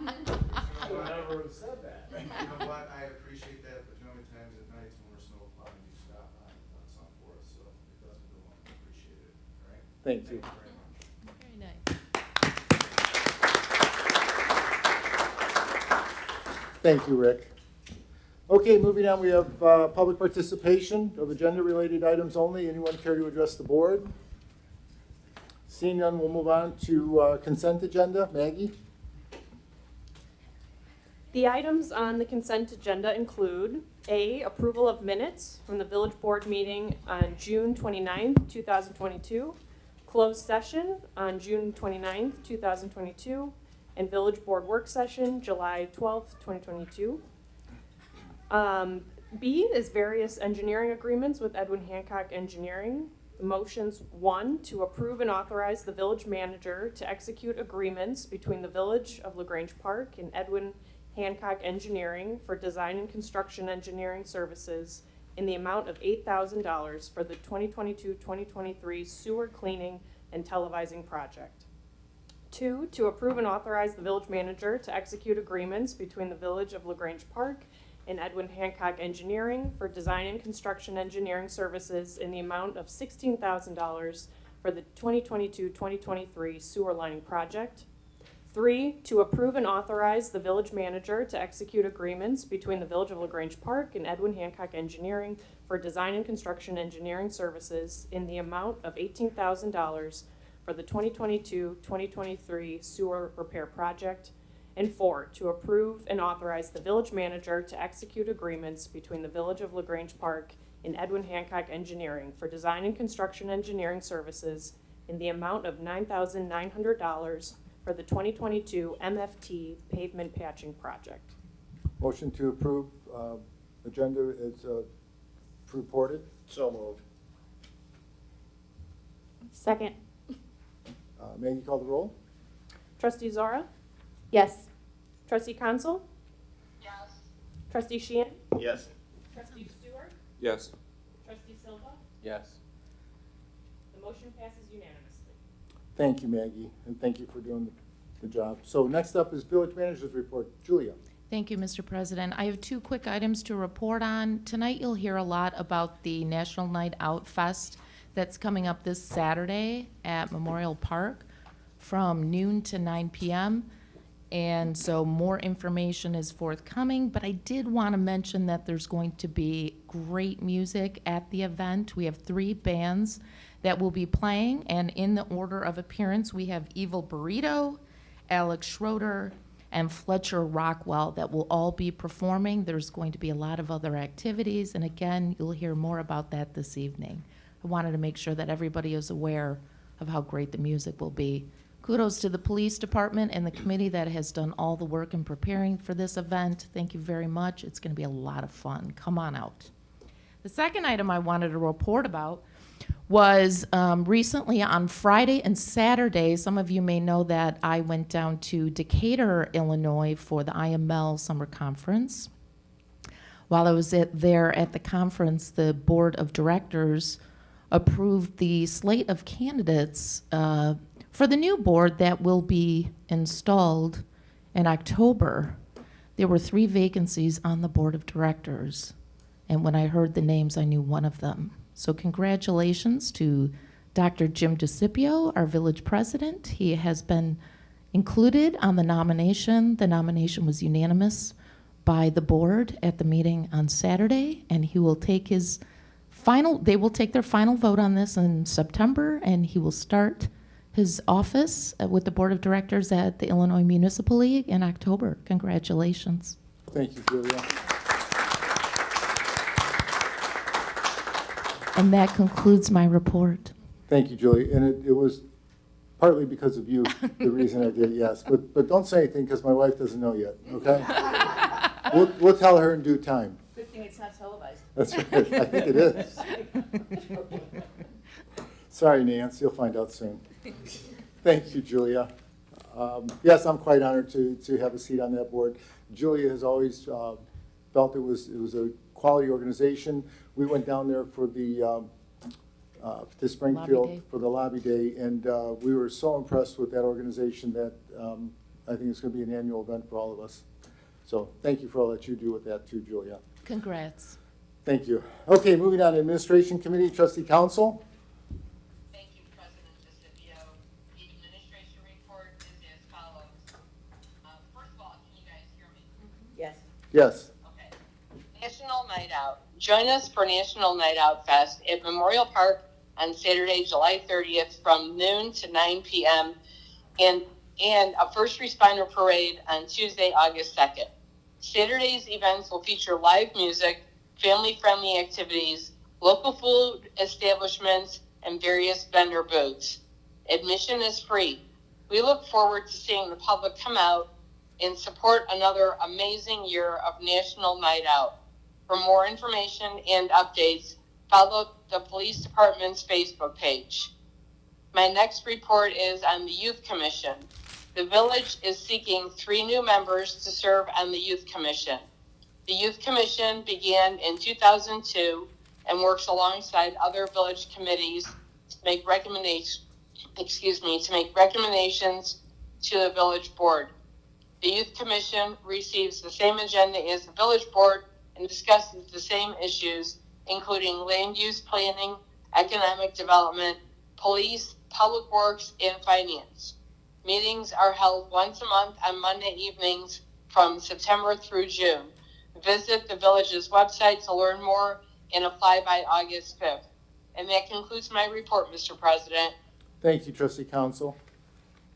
Speaker 9: never would have said that. You know what, I appreciate that, but how many times at night when we're snow plowing, you stop by and done something for us, so it doesn't go on, I appreciate it, all right?
Speaker 2: Thank you.
Speaker 9: Very much.
Speaker 7: Very nice.
Speaker 2: Thank you, Rick. Okay, moving on, we have public participation of agenda-related items only. Anyone care to address the board? Seeing none, we'll move on to consent agenda. Maggie?
Speaker 3: The items on the consent agenda include A, approval of minutes from the village board meeting on June 29th, 2022, closed session on June 29th, 2022, and village board work session July 12th, 2022. B is various engineering agreements with Edwin Hancock Engineering. Motions 1, to approve and authorize the village manager to execute agreements between the Village of LaGrange Park and Edwin Hancock Engineering for design and construction engineering services in the amount of $8,000 for the 2022-2023 sewer cleaning and televising project. 2, to approve and authorize the village manager to execute agreements between the Village of LaGrange Park and Edwin Hancock Engineering for design and construction engineering services in the amount of $16,000 for the 2022-2023 sewer lining project. 3, to approve and authorize the village manager to execute agreements between the Village of LaGrange Park and Edwin Hancock Engineering for design and construction engineering services in the amount of $18,000 for the 2022-2023 sewer repair project. And 4, to approve and authorize the village manager to execute agreements between the Village of LaGrange Park and Edwin Hancock Engineering for design and construction engineering services in the amount of $9,900 for the 2022 MFT pavement patching project.
Speaker 2: Motion to approve agenda is reported.
Speaker 9: So moved.
Speaker 4: Second.
Speaker 2: Maggie, call the roll.
Speaker 3: Trustee Zora?
Speaker 4: Yes.
Speaker 3: Trustee Consol?
Speaker 6: Yes.
Speaker 3: Trustee Sheehan?
Speaker 9: Yes.
Speaker 3: Trustee Stewart?
Speaker 10: Yes.
Speaker 3: Trustee Silva?
Speaker 10: Yes.
Speaker 3: The motion passes unanimously.
Speaker 2: Thank you, Maggie, and thank you for doing the job. So next up is village manager's report. Julia.
Speaker 11: Thank you, Mr. President. I have 2 quick items to report on. Tonight, you'll hear a lot about the National Night Out Fest that's coming up this Saturday at Memorial Park from noon to 9 p.m. And so more information is forthcoming, but I did want to mention that there's going to be great music at the event. We have 3 bands that will be playing, and in the order of appearance, we have Evil Burrito, Alex Schroeder, and Fletcher Rockwell that will all be performing. There's going to be a lot of other activities, and again, you'll hear more about that this evening. I wanted to make sure that everybody is aware of how great the music will be. Kudos to the police department and the committee that has done all the work in preparing for this event. Thank you very much. It's going to be a lot of fun. Come on out. The second item I wanted to report about was recently on Friday and Saturday, some of you may know that I went down to Decatur, Illinois for the IML Summer Conference. While I was there at the conference, the board of directors approved the slate of candidates for the new board that will be installed in October. There were 3 vacancies on the board of directors, and when I heard the names, I knew one of them. So congratulations to Dr. Jim DeCipio, our village president. He has been included on the nomination. The nomination was unanimous by the board at the meeting on Saturday, and he will take his they will take their final vote on this in September, and he will start his office with the board of directors at the Illinois Municipal League in October. Congratulations.
Speaker 2: Thank you, Julia.
Speaker 11: And that concludes my report.
Speaker 2: Thank you, Julie. And it was partly because of you, the reason I did, yes. But don't say anything because my wife doesn't know yet, okay? We'll tell her in due time.
Speaker 1: Good thing it's not televised.
Speaker 2: That's right, I think it is. Sorry, Nance, you'll find out soon. Thank you, Julia. Yes, I'm quite honored to have a seat on that board. Julia has always felt it was a quality organization. We went down there for to Springfield for the lobby day, and we were so impressed with that organization that I think it's going to be an annual event for all of us. So thank you for all that you do with that too, Julia.
Speaker 11: Congrats.
Speaker 2: Thank you. Okay, moving on to Administration Committee, Trustee Council.
Speaker 6: Thank you, President DeCipio. The administration report is as follows. First of all, can you guys hear me?
Speaker 1: Yes.
Speaker 2: Yes.
Speaker 6: Okay. National Night Out. Join us for National Night Out Fest at Memorial Park on Saturday, July 30th from noon to 9 p.m. and a first responder parade on Tuesday, August 2nd. Saturday's events will feature live music, family-friendly activities, local food establishments, and various vendor booths. Admission is free. We look forward to seeing the public come out and support another amazing year of National Night Out. For more information and updates, follow the police department's Facebook page. My next report is on the Youth Commission. The village is seeking 3 new members to serve on the Youth Commission. The Youth Commission began in 2002 and works alongside other village committees to make recommendations to the village board. The Youth Commission receives the same agenda as the village board and discusses the same issues, including land use planning, economic development, police, public works, and finance. Meetings are held once a month on Monday evenings from September through June. Visit the village's website to learn more and apply by August 5th. And that concludes my report, Mr. President.
Speaker 2: Thank you, Trustee Council.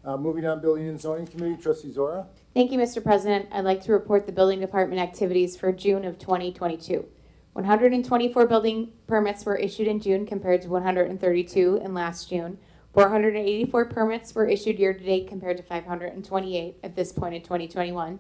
Speaker 2: Moving on, Building and Zoning Committee, Trustee Zora.
Speaker 4: Thank you, Mr. President. I'd like to report the building department activities for June of 2022. 124 building permits were issued in June compared to 132 in last June. 484 permits were issued year-to-date compared to 528 at this point in 2021.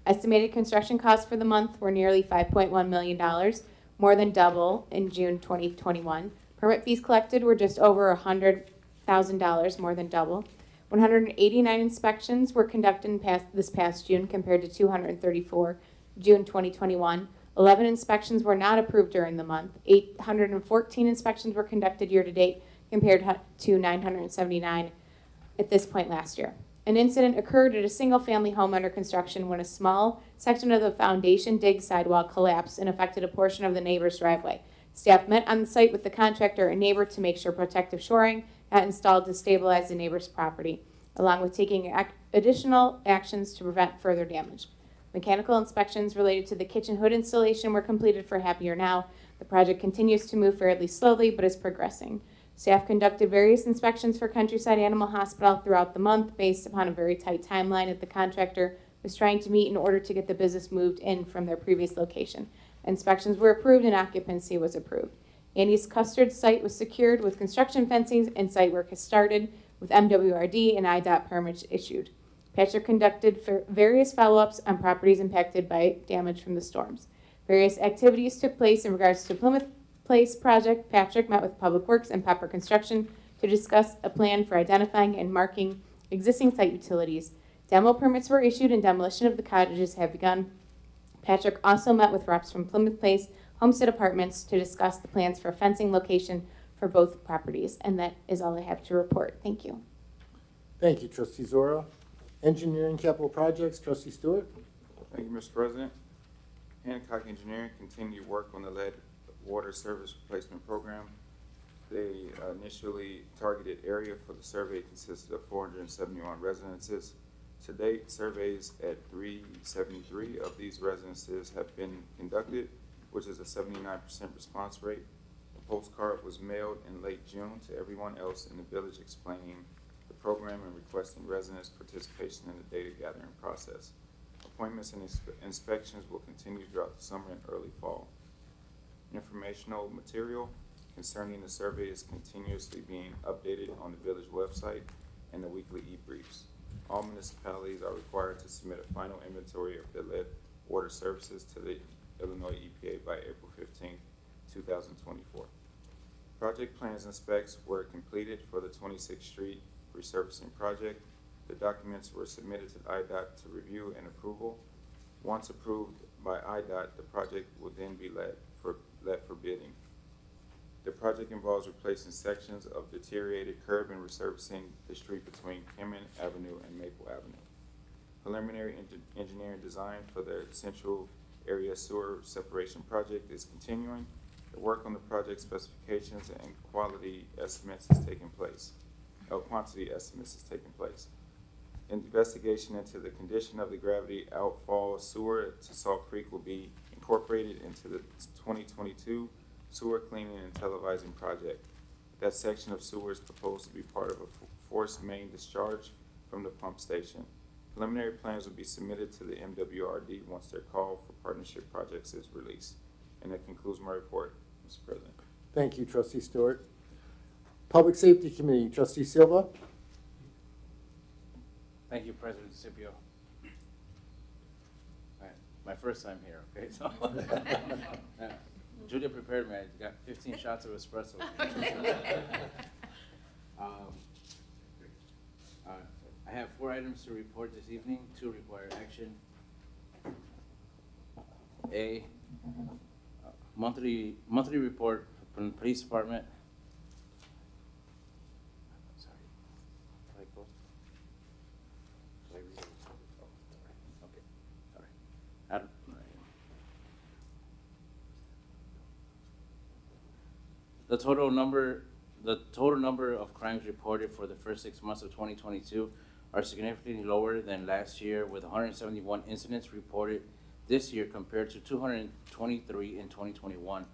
Speaker 4: Estimated construction costs for the month were nearly $5.1 million, more than double in June 2021. Permit fees collected were just over $100,000, more than double. 189 inspections were conducted this past June compared to 234 June 2021. 11 inspections were not approved during the month. 814 inspections were conducted year-to-date compared to 979 at this point last year. An incident occurred at a single-family home under construction when a small section of the foundation dig sidewall collapsed and affected a portion of the neighbor's driveway. Staff met on the site with the contractor and neighbor to make sure protective shoring got installed to stabilize the neighbor's property, along with taking additional actions to prevent further damage. Mechanical inspections related to the kitchen hood installation were completed for Happier Now. The project continues to move fairly slowly, but is progressing. Staff conducted various inspections for Countryside Animal Hospital throughout the month based upon a very tight timeline that the contractor was trying to meet in order to get the business moved in from their previous location. Inspections were approved and occupancy was approved. Annie's Custard site was secured with construction fencing and site work has started with MWRD and IDOT permits issued. Patrick conducted various follow-ups on properties impacted by damage from the storms. Various activities took place in regards to Plymouth Place project. Patrick met with Public Works and Pepper Construction to discuss a plan for identifying and marking existing site utilities. Demo permits were issued and demolition of the cottages have begun. Patrick also met with reps from Plymouth Place Homestead Apartments to discuss the plans for fencing location for both properties. And that is all I have to report. Thank you.
Speaker 2: Thank you, Trustee Zora. Engineering Capital Projects, Trustee Stewart.
Speaker 10: Thank you, Mr. President. Hancock Engineering continued work on the lead water service replacement program. The initially targeted area for the survey consisted of 471 residences. To date, surveys at 373 of these residences have been conducted, which is a 79% response rate. A postcard was mailed in late June to everyone else in the village explaining the program and requesting residents' participation in the data gathering process. Appointments and inspections will continue throughout the summer and early fall. Informational material concerning the survey is continuously being updated on the village website. and the weekly e-briefs. All municipalities are required to submit a final inventory of their lead water services to the Illinois EPA by April 15th, 2024. Project plans and specs were completed for the 26th Street resurfacing project. The documents were submitted to IDOT to review and approval. Once approved by IDOT, the project will then be let for bidding. The project involves replacing sections of deteriorated curb and resurfacing the street between Kemen Avenue and Maple Avenue. Preliminary engineering design for the central area sewer separation project is continuing. The work on the project specifications and quality estimates is taking place. Quantity estimates is taking place. Investigation into the condition of the gravity outfall sewer to Salt Creek will be incorporated into the 2022 sewer cleaning and televising project. That section of sewer is proposed to be part of a forced main discharge from the pump station. Preliminary plans will be submitted to the MWRD once their call for partnership projects is released. And that concludes my report, Mr. President.
Speaker 2: Thank you, Trustee Stewart. Public Safety Committee, Trustee Silva.
Speaker 12: Thank you, President DeCipio. My first time here, okay? So, Julia prepared me. I got 15 shots of espresso. I have 4 items to report this evening. 2 require action. A, monthly report from the police department. Sorry. Can I go? Can I read it? Oh, okay. All right. The total number of crimes reported for the first 6 months of 2022 are significantly lower than last year, with 171 incidents reported this year compared to 223 in 2021.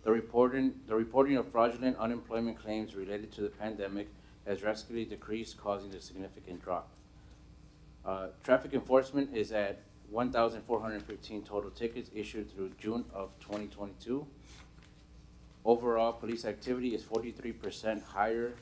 Speaker 12: The reporting of fraudulent unemployment claims related to the pandemic has drastically decreased, causing a significant drop. Traffic enforcement is at 1,415 total tickets issued through June of 2022. Overall, police activity is 43% higher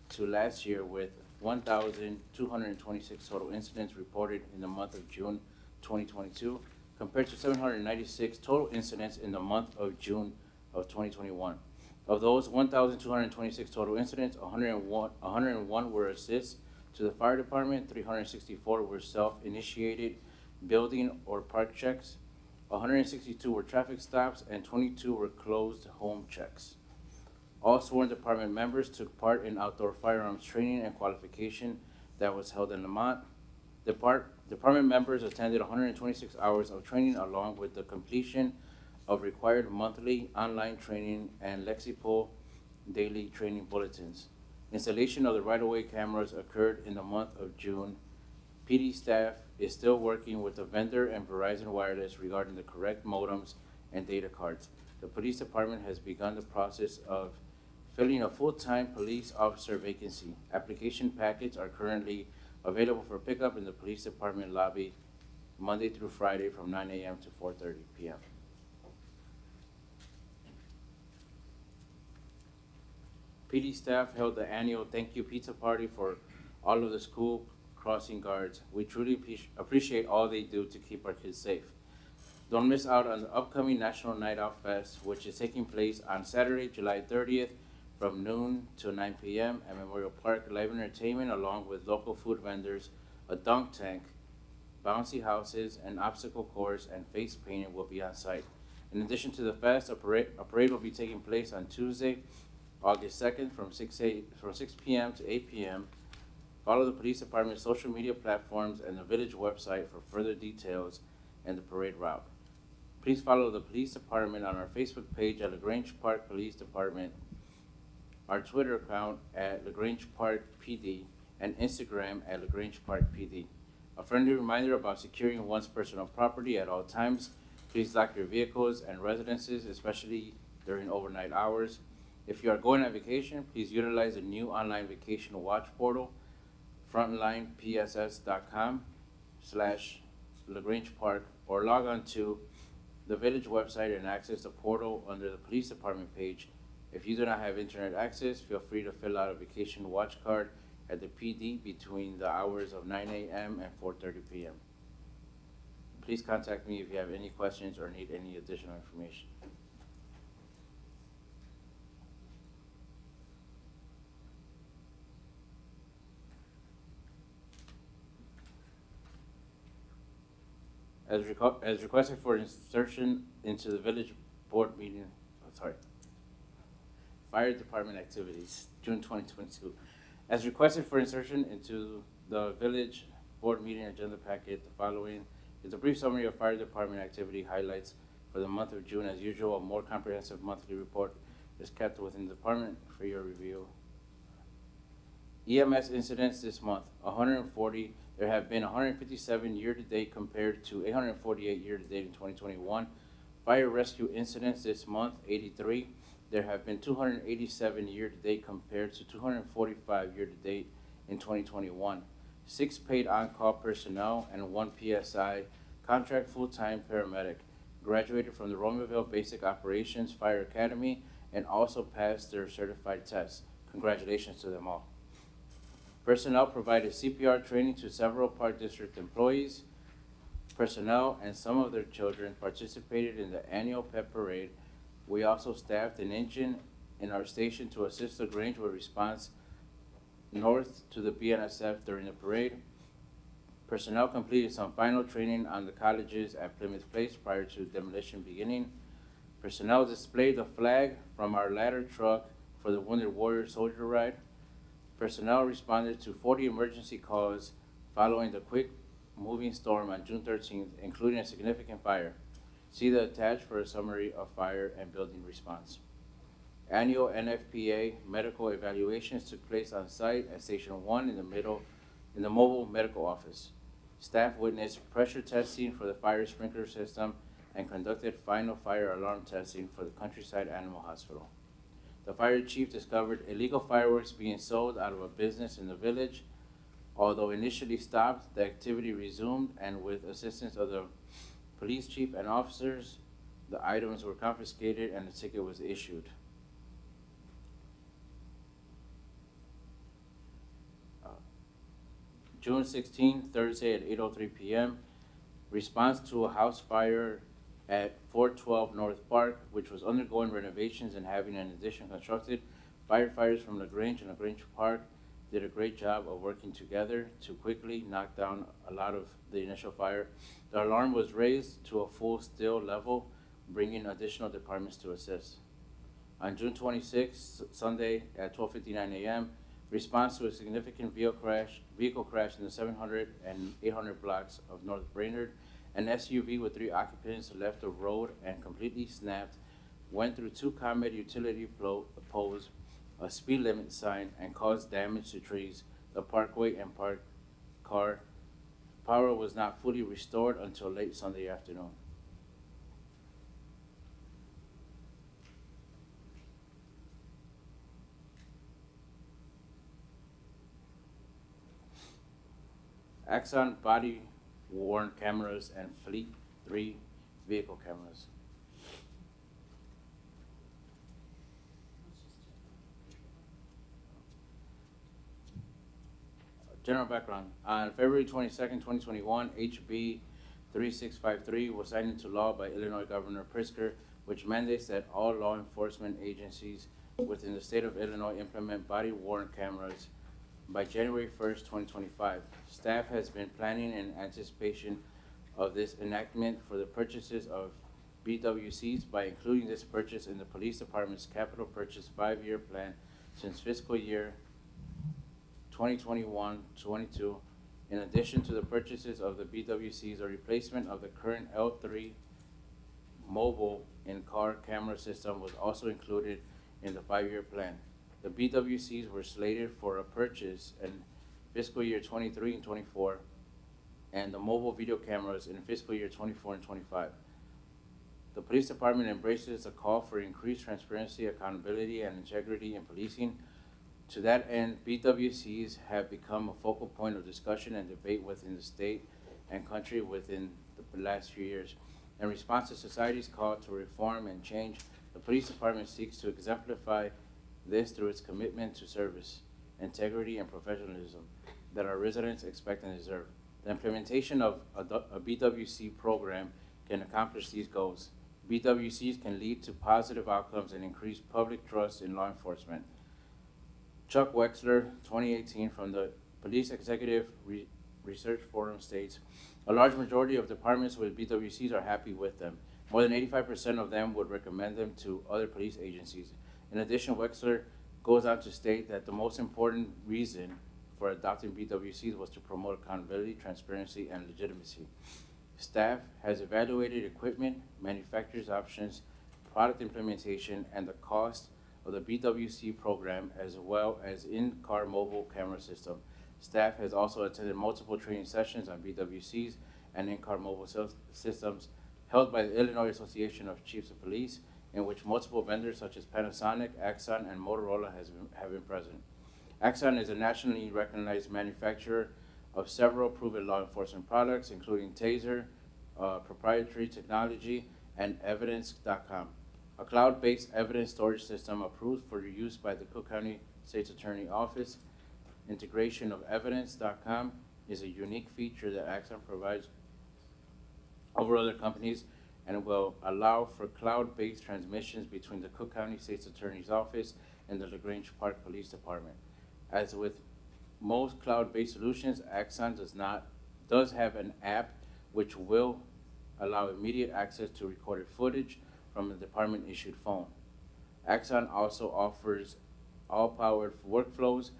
Speaker 12: to last year, with 1,226 total incidents reported in the month of June 2022, compared to 796 total incidents in the month of June of 2021. Of those 1,226 total incidents, 101 were assists to the fire department, 364 were self-initiated building or park checks, 162 were traffic stops, and 22 were closed home checks. All sworn department members took part in outdoor firearms training and qualification that was held in Lamont. Department members attended 126 hours of training, along with the completion of required monthly online training and Lexipol daily training bulletins. Installation of the right-of-way cameras occurred in the month of June. PD staff is still working with the vendor and Verizon Wireless regarding the correct modems and data cards. The police department has begun the process of filling a full-time police officer vacancy. Application packets are currently available for pickup in the police department lobby Monday through Friday from 9 a.m. to 4:30 p.m. PD staff held the annual thank you pizza party for all of the school crossing guards. We truly appreciate all they do to keep our kids safe. Don't miss out on the upcoming National Night Out Fest, which is taking place on Saturday, July 30th from noon to 9 p.m. at Memorial Park. Live entertainment along with local food vendors, a dunk tank, bouncy houses, an obstacle course, and face painting will be on site. In addition to the fest, a parade will be taking place on Tuesday, August 2nd from 6 p.m. to 8 p.m. Follow the police department's social media platforms and the village website for further details and the parade route. Please follow the police department on our Facebook page at LaGrange Park Police Department, our Twitter account at LaGrange Park PD, and Instagram at LaGrange Park PD. A friendly reminder about securing one's personal property at all times. Please lock your vehicles and residences, especially during overnight hours. If you are going on vacation, please utilize the new online vacation watch portal, frontlinepss.com/LaGrange Park, or log on to the village website and access the portal under the police department page. If you do not have internet access, feel free to fill out a vacation watch card at the PD between the hours of 9 a.m. and 4:30 p.m. Please contact me if you have any questions or need any additional information. As requested for insertion into the village board meeting, fire department activities, June 2022. As requested for insertion into the village board meeting agenda packet, the following is a brief summary of fire department activity highlights for the month of June. As usual, a more comprehensive monthly report is kept within the department for your review. EMS incidents this month, 140. There have been 157 year-to-date compared to 848 year-to-date in 2021. Fire rescue incidents this month, 83. There have been 287 year-to-date compared to 245 year-to-date in 2021. 6 paid on-call personnel and 1 PSI, contract full-time paramedic, graduated from the Romeoville Basic Operations Fire Academy and also passed their certified tests. Congratulations to them all. Personnel provided CPR training to several Park District employees. Personnel and some of their children participated in the annual pep parade. We also staffed an engine in our station to assist the Grange with response north to the BNSF during the parade. Personnel completed some final training on the colleges at Plymouth Place prior to demolition beginning. Personnel displayed the flag from our ladder truck for the Wounded Warrior Soldier Ride. Personnel responded to 40 emergency calls following the quick moving storm on June 13th, including a significant fire. See the attached for a summary of fire and building response. Annual NFPA medical evaluations took place on site at Station 1 in the mobile medical office. Staff witnessed pressure testing for the fire sprinkler system and conducted final fire alarm testing for the Countryside Animal Hospital. The fire chief discovered illegal fireworks being sold out of a business in the village. Although initially stopped, the activity resumed, and with assistance of the police chief and officers, the items were confiscated and a ticket was issued. June 16, Thursday at 8:03 p.m., response to a house fire at 412 North Park, which was undergoing renovations and having an addition constructed. Firefighters from LaGrange and LaGrange Park did a great job of working together to quickly knock down a lot of the initial fire. The alarm was raised to a full still level, bringing additional departments to assist. On June 26, Sunday at 12:59 a.m., response to a significant vehicle crash in the 700 and 800 blocks of North Brainerd. An SUV with 3 occupants left the road and completely snapped, went through 2 ComEd utility poles, a speed limit sign, and caused damage to trees, the parkway, and parked car. Power was not fully restored until late Sunday afternoon. Axon body worn cameras and Fleet 3 vehicle cameras. General background. On February 22nd, 2021, HB 3653 was signed into law by Illinois Governor Pritzker, which mandates that all law enforcement agencies within the state of Illinois implement body-worn cameras by January 1st, 2025. Staff has been planning in anticipation of this enactment for the purchases of BWCs by including this purchase in the police department's capital purchase 5-year plan since fiscal year 2021-22. In addition to the purchases of the BWCs, a replacement of the current L3 mobile in-car camera system was also included in the 5-year plan. The BWCs were slated for a purchase in fiscal year 23 and 24, and the mobile video cameras in fiscal year 24 and 25. The police department embraces the call for increased transparency, accountability, and integrity in policing. To that end, BWCs have become a focal point of discussion and debate within the state and country within the last few years. In response to society's call to reform and change, the police department seeks to exemplify this through its commitment to service integrity, and professionalism that our residents expect and deserve. The implementation of a BWC program can accomplish these goals. BWCs can lead to positive outcomes and increase public trust in law enforcement. Chuck Wexler, 2018, from the Police Executive Research Forum states, a large majority of departments with BWCs are happy with them. More than 85% of them would recommend them to other police agencies. In addition, Wexler goes on to state that the most important reason for adopting BWCs was to promote accountability, transparency, and legitimacy. Staff has evaluated equipment, manufacturer's options, product implementation, and the cost of the BWC program, as well as in-car mobile camera system. Staff has also attended multiple training sessions on BWCs and in-car mobile systems held by the Illinois Association of Chiefs of Police, in which multiple vendors such as Panasonic, Axon, and Motorola have been present. Axon is a nationally recognized manufacturer of several proven law enforcement products, including Taser, proprietary technology, and Evidence.com, a cloud-based evidence storage system approved for use by the Cook County State's Attorney Office. Integration of Evidence.com is a unique feature that Axon provides over other companies and will allow for cloud-based transmissions between the Cook County State's Attorney's Office and the LaGrange Park Police Department. As with most cloud-based solutions, Axon does have an app which will allow immediate access to recorded footage from a department-issued phone. Axon also offers all-powered workflows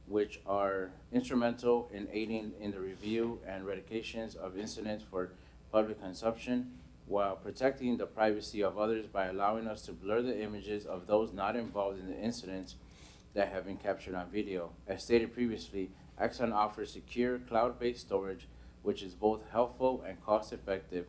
Speaker 12: which are instrumental in aiding in the review and eradications of incidents for public consumption, while protecting the privacy of others by allowing us to blur the images of those not involved in the incidents that have been captured on video. As stated previously, Axon offers secure cloud-based storage, which is both helpful and cost-effective.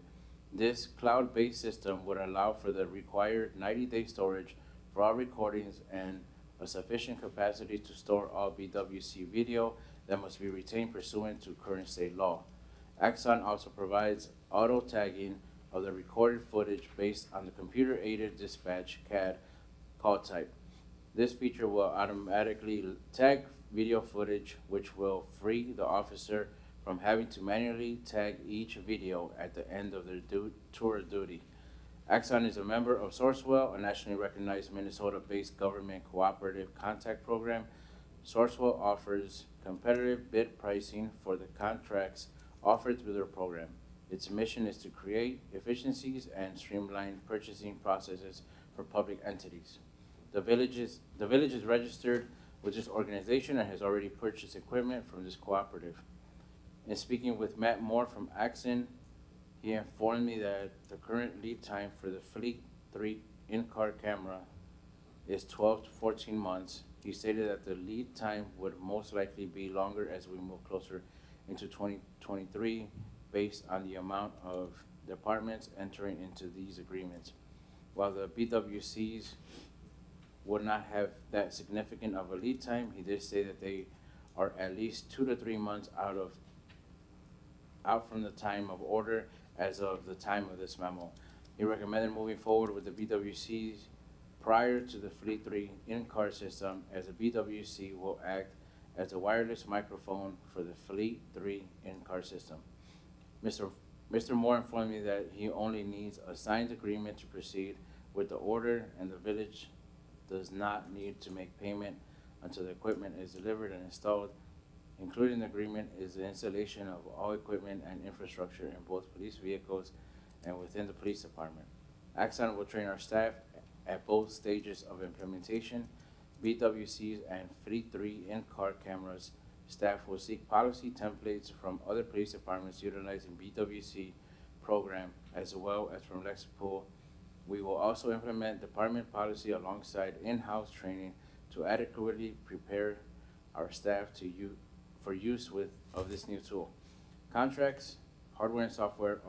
Speaker 12: This cloud-based system would allow for the required 90-day storage for all recordings and a sufficient capacity to store all BWC video that must be retained pursuant to current state law. Axon also provides auto-tagging of the recorded footage based on the computer-aided dispatch CAD call type. This feature will automatically tag video footage, which will free the officer from having to manually tag each video at the end of their tour of duty. Axon is a member of Sourcewell, a nationally recognized Minnesota-based government cooperative contact program. Sourcewell offers competitive bid pricing for the contracts offered through their program. Its mission is to create efficiencies and streamline purchasing processes for public entities. The village is registered with this organization and has already purchased equipment from this cooperative. In speaking with Matt Moore from Axon, he informed me that the current lead time for the Fleet 3 in-car camera is 12 to 14 months. He stated that the lead time would most likely be longer as we move closer into 2023 based on the amount of departments entering into these agreements. While the BWCs would not have that significant of a lead time, he did say that they are at least 2 to 3 months out from the time of order as of the time of this memo. He recommended moving forward with the BWCs prior to the Fleet 3 in-car system, as a BWC will act as a wireless microphone for the Fleet 3 in-car system. Mr. Moore informed me that he only needs a signed agreement to proceed with the order, and the village does not need to make payment until the equipment is delivered and installed. Including the agreement is the installation of all equipment and infrastructure in both police vehicles and within the police department. Axon will train our staff at both stages of implementation. BWCs and Fleet 3 in-car cameras. Staff will seek policy templates from other police departments utilizing BWC program, as well as from Lexipol. We will also implement department policy alongside in-house training to adequately prepare our staff for use of this new tool. Contracts, hardware and software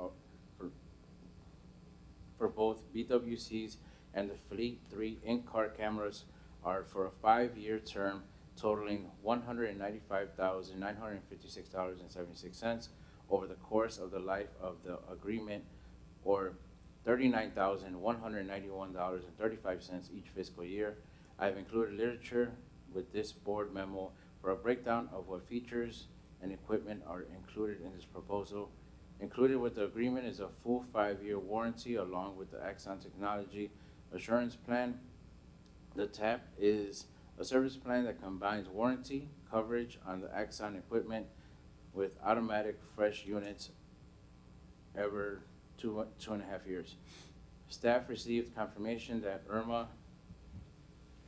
Speaker 12: for both BWCs and the Fleet 3 in-car cameras are for a 5-year term totaling $195,956.76 over the course of the life of the agreement, or $39,191.35 each fiscal year. I have included literature with this board memo for a breakdown of what features and equipment are included in this proposal. Included with the agreement is a full 5-year warranty along with the Axon Technology Assurance Plan. The TAP is a service plan that combines warranty coverage on the Axon equipment with automatic fresh units every 2.5 years. Staff received confirmation that IRMA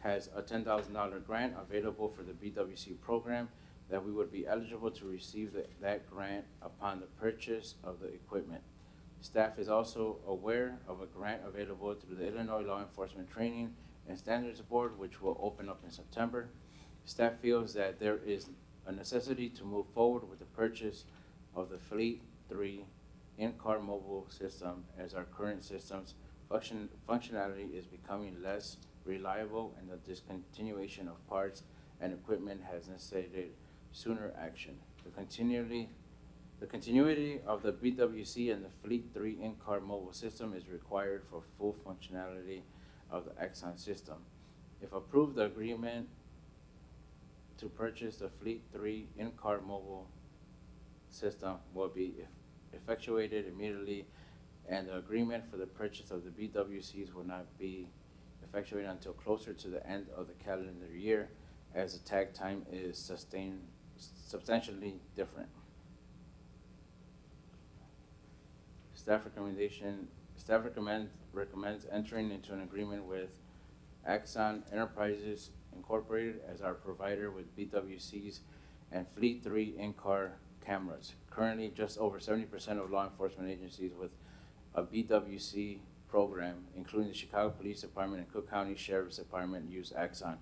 Speaker 12: has a $10,000 grant available for the BWC program, that we would be eligible to receive that grant upon the purchase of the equipment. Staff is also aware of a grant available through the Illinois Law Enforcement Training and Standards Board, which will open up in September. Staff feels that there is a necessity to move forward with the purchase of the Fleet 3 in-car mobile system, as our current system's functionality is becoming less reliable, and the discontinuation of parts and equipment has necessitated sooner action. The continuity of the BWC and the Fleet 3 in-car mobile system is required for full functionality of the Axon system. If approved, the agreement to purchase the Fleet 3 in-car mobile system will be effectuated immediately, and the agreement for the purchase of the BWCs will not be effectuated until closer to the end of the calendar year, as the tag time is substantially different. Staff recommends entering into an agreement with Axon Enterprises Incorporated as our provider with BWCs and Fleet 3 in-car cameras. Currently, just over 70% of law enforcement agencies with a BWC program, including the Chicago Police Department and Cook County Sheriff's Department, use Axon.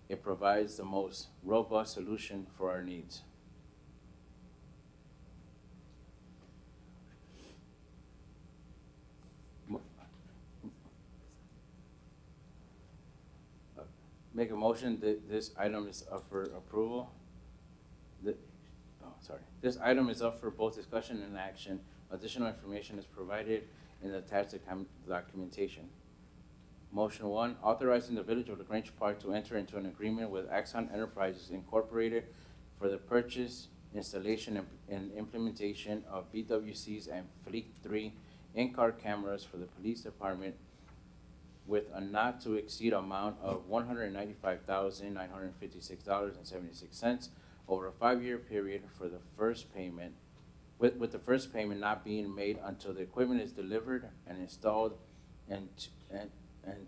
Speaker 12: It provides the most robust solution for our needs. Make a motion that this item is up for approval. This item is up for both discussion and action. Additional information is provided in the attached documentation. Motion 1, authorizing the Village of LaGrange Park to enter into an agreement with Axon Enterprises Incorporated for the purchase, installation, and implementation of BWCs and Fleet 3 in-car cameras for the police department with a not to exceed amount of $195,956.76 over a 5-year period for the first payment, with the first payment not being made until the equipment is delivered and installed, and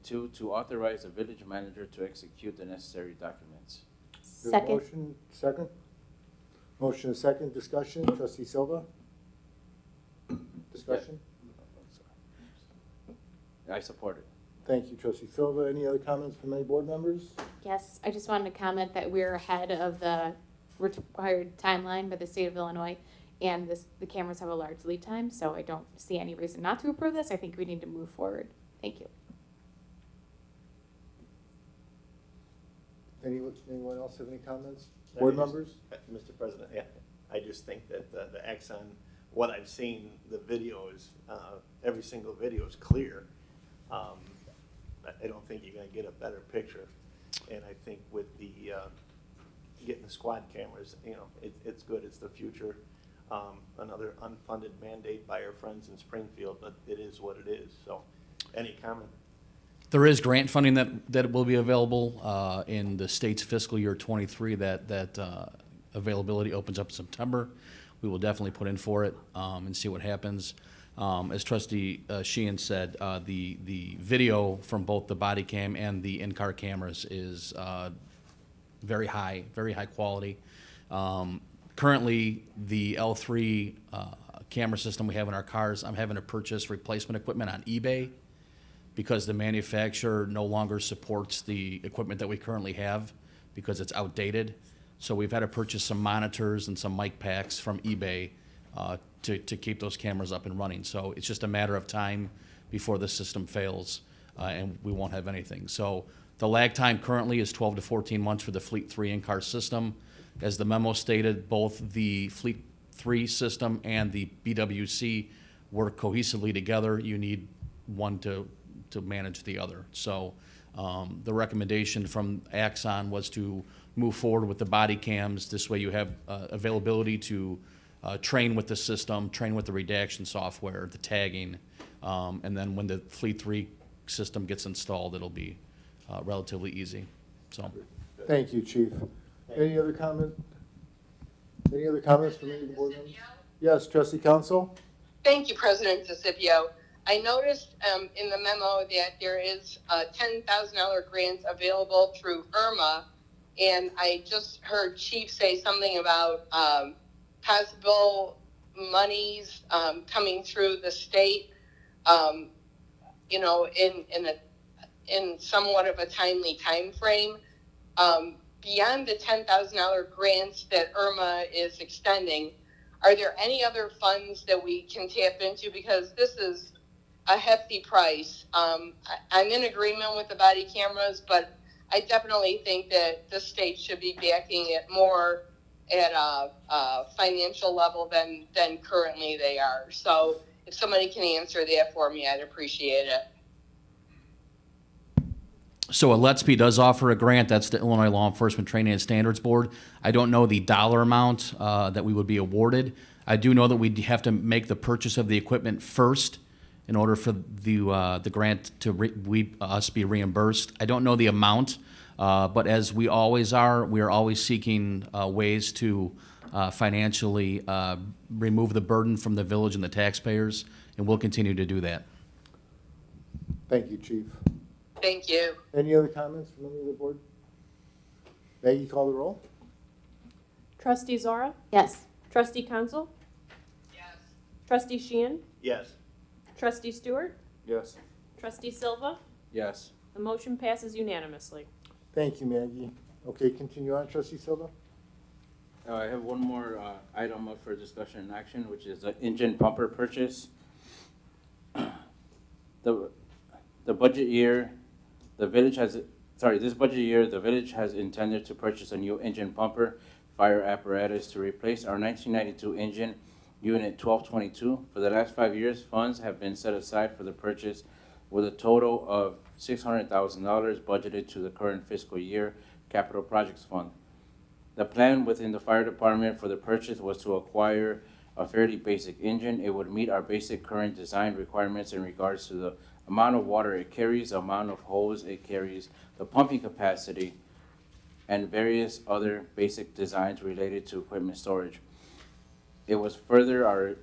Speaker 12: two, to authorize the village manager to execute the necessary documents.
Speaker 2: There's a
Speaker 4: Second.
Speaker 2: motion, second? Motion is second, discussion, trustee Silva? Discussion?
Speaker 12: I support it.
Speaker 2: Thank you, trustee Silva. Any other comments from any board members?
Speaker 4: Yes, I just wanted to comment that we're ahead of the required timeline by the state of Illinois, and the cameras have a large lead time, so I don't see any reason not to approve this. I think we need to move forward. Thank you.
Speaker 2: Anyone else have any comments? Board members?
Speaker 13: Mr. President, yeah, I just think that the Axon, what I've seen, the video is, every single video is clear. I don't think you're gonna get a better picture. And I think with the, getting the squad cameras, you know, it's good, it's the future. Another unfunded mandate by our friends in Springfield, but it is what it is, so, any comment?
Speaker 5: There is grant funding that will be available in the state's fiscal year 23. That availability opens up in September. We will definitely put in for it and see what happens. As Trustee Sheehan said, the video from both the body cam and the in-car cameras is very high quality. Currently, the L3 camera system we have in our cars, I'm having to purchase replacement equipment on eBay because the manufacturer no longer supports the equipment that we currently have because it's outdated. So we've had to purchase some monitors and some mic packs from eBay to keep those cameras up and running. So it's just a matter of time before the system fails and we won't have anything. So the lag time currently is 12 to 14 months for the Fleet 3 in-car system. As the memo stated, both the Fleet 3 system and the BWC work cohesively together. You need one to manage the other. So The recommendation from Axon was to move forward with the body cams. This way you have availability to train with the system, train with the redaction software, the tagging, and then when the Fleet 3 system gets installed, it'll be relatively easy. So,
Speaker 2: Thank you, Chief. Any other comment? Any other comments from any of the board members? Yes, Trustee Council?
Speaker 6: Thank you, President DeCipio. I noticed in the memo that there is a $10,000 grant available through IRMA, and I just heard Chief say something about possible monies coming through the state, you know, in somewhat of a timely time frame. Beyond the $10,000 grants that IRMA is extending, are there any other funds that we can tap into? Because this is a hefty price. I'm in agreement with the body cameras, but I definitely think that the state should be backing it more at a financial level than currently they are. So if somebody can answer that for me, I'd appreciate it.
Speaker 5: So LETSP does offer a grant. That's the Illinois Law Enforcement Training and Standards Board. I don't know the dollar amount that we would be awarded. I do know that we'd have to make the purchase of the equipment first in order for the grant to us be reimbursed. I don't know the amount, but as we always are, we are always seeking ways to financially remove the burden from the village and the taxpayers, and we'll continue to do that.
Speaker 2: Thank you, Chief.
Speaker 6: Thank you.
Speaker 2: Any other comments from any of the board? Maggie, call the roll.
Speaker 3: Trustee Zora?
Speaker 4: Yes.
Speaker 3: Trustee Council?
Speaker 6: Yes.
Speaker 3: Trustee Sheehan?
Speaker 13: Yes.
Speaker 3: Trustee Stewart?
Speaker 10: Yes.
Speaker 3: Trustee Silva?
Speaker 12: Yes.
Speaker 3: The motion passes unanimously.
Speaker 2: Thank you, Maggie. Okay, continue on, Trustee Silva.
Speaker 12: I have one more item up for discussion and action, which is the engine pumper purchase. The budget year, the village has, this budget year, the village has intended to purchase a new engine pumper fire apparatus to replace our 1992 engine, Unit 1222. For the last 5 years, funds have been set aside for the purchase with a total of $600,000 budgeted to the current fiscal year capital projects fund. The plan within the fire department for the purchase was to acquire a fairly basic engine. It would meet our basic current design requirements in regards to the amount of water it carries, the amount of hose it carries, the pumping capacity, and various other basic designs related to equipment storage. It was further our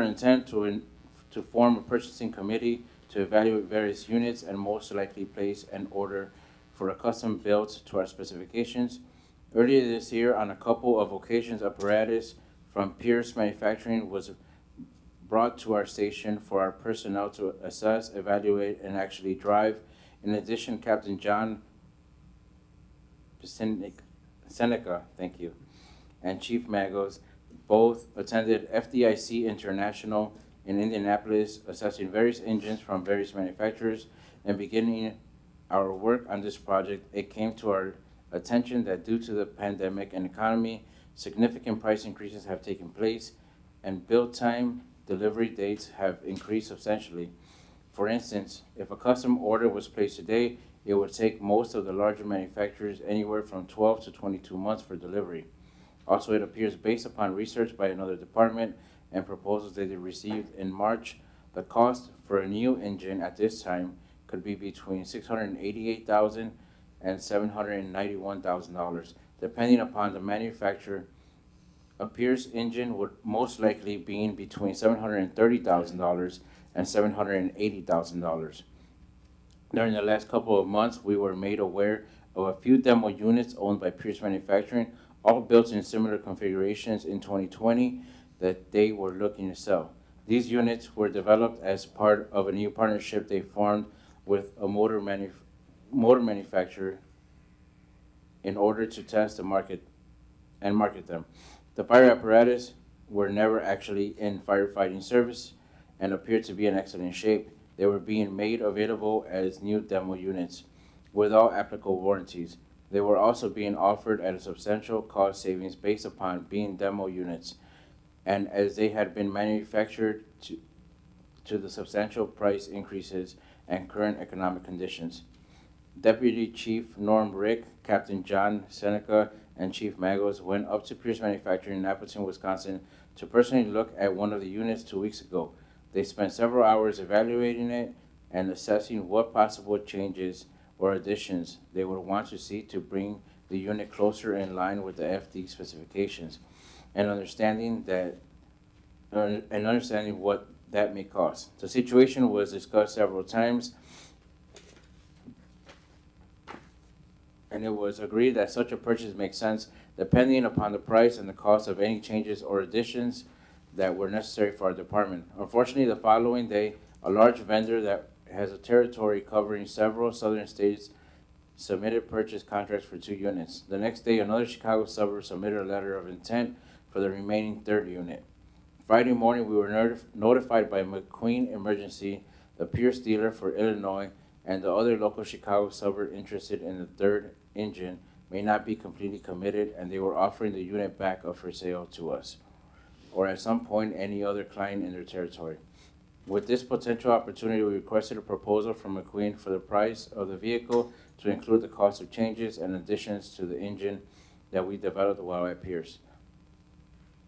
Speaker 12: intent to form a purchasing committee to evaluate various units and most likely place an order for a custom built to our specifications. Earlier this year, on a couple of occasions, apparatus from Pierce Manufacturing was brought to our station for our personnel to assess, evaluate, and actually drive. In addition, Captain John Seneca, thank you, and Chief Magos both attended FDIC International in Indianapolis, assessing various engines from various manufacturers. And beginning our work on this project, it came to our attention that due to the pandemic and economy, significant price increases have taken place, and build time delivery dates have increased substantially. For instance, if a custom order was placed today, it would take most of the larger manufacturers anywhere from 12 to 22 months for delivery. Also, it appears, based upon research by another department and proposals that they received in March, the cost for a new engine at this time could be between $688,000 and $791,000, depending upon the manufacturer. A Pierce engine would most likely be in between $730,000 and $780,000. During the last couple of months, we were made aware of a few demo units owned by Pierce Manufacturing, all built in similar configurations in 2020 that they were looking to sell. These units were developed as part of a new partnership they formed with a motor manufacturer in order to test the market and market them. The fire apparatus were never actually in firefighting service and appeared to be in excellent shape. They were being made available as new demo units with all applicable warranties. They were also being offered at a substantial cost savings based upon being demo units, and as they had been manufactured to the substantial price increases and current economic conditions. Deputy Chief Norm Rick, Captain John Seneca, and Chief Magos went up to Pierce Manufacturing in Appleton, Wisconsin to personally look at one of the units 2 weeks ago. They spent several hours evaluating it and assessing what possible changes or additions they would want to see to bring the unit closer in line with the FD specifications, and understanding what that may cost. The situation was discussed several times, and it was agreed that such a purchase makes sense depending upon the price and the cost of any changes or additions that were necessary for our department. Unfortunately, the following day, a large vendor that has a territory covering several southern states submitted purchase contracts for 2 units. The next day, another Chicago suburb submitted a letter of intent for the remaining 3rd unit. Friday morning, we were notified by McQueen Emergency, the Pierce dealer for Illinois, and the other local Chicago suburb interested in the 3rd engine may not be completely committed, and they were offering the unit back up for sale to us, or at some point any other client in their territory. With this potential opportunity, we requested a proposal from McQueen for the price of the vehicle to include the cost of changes and additions to the engine that we developed while at Pierce.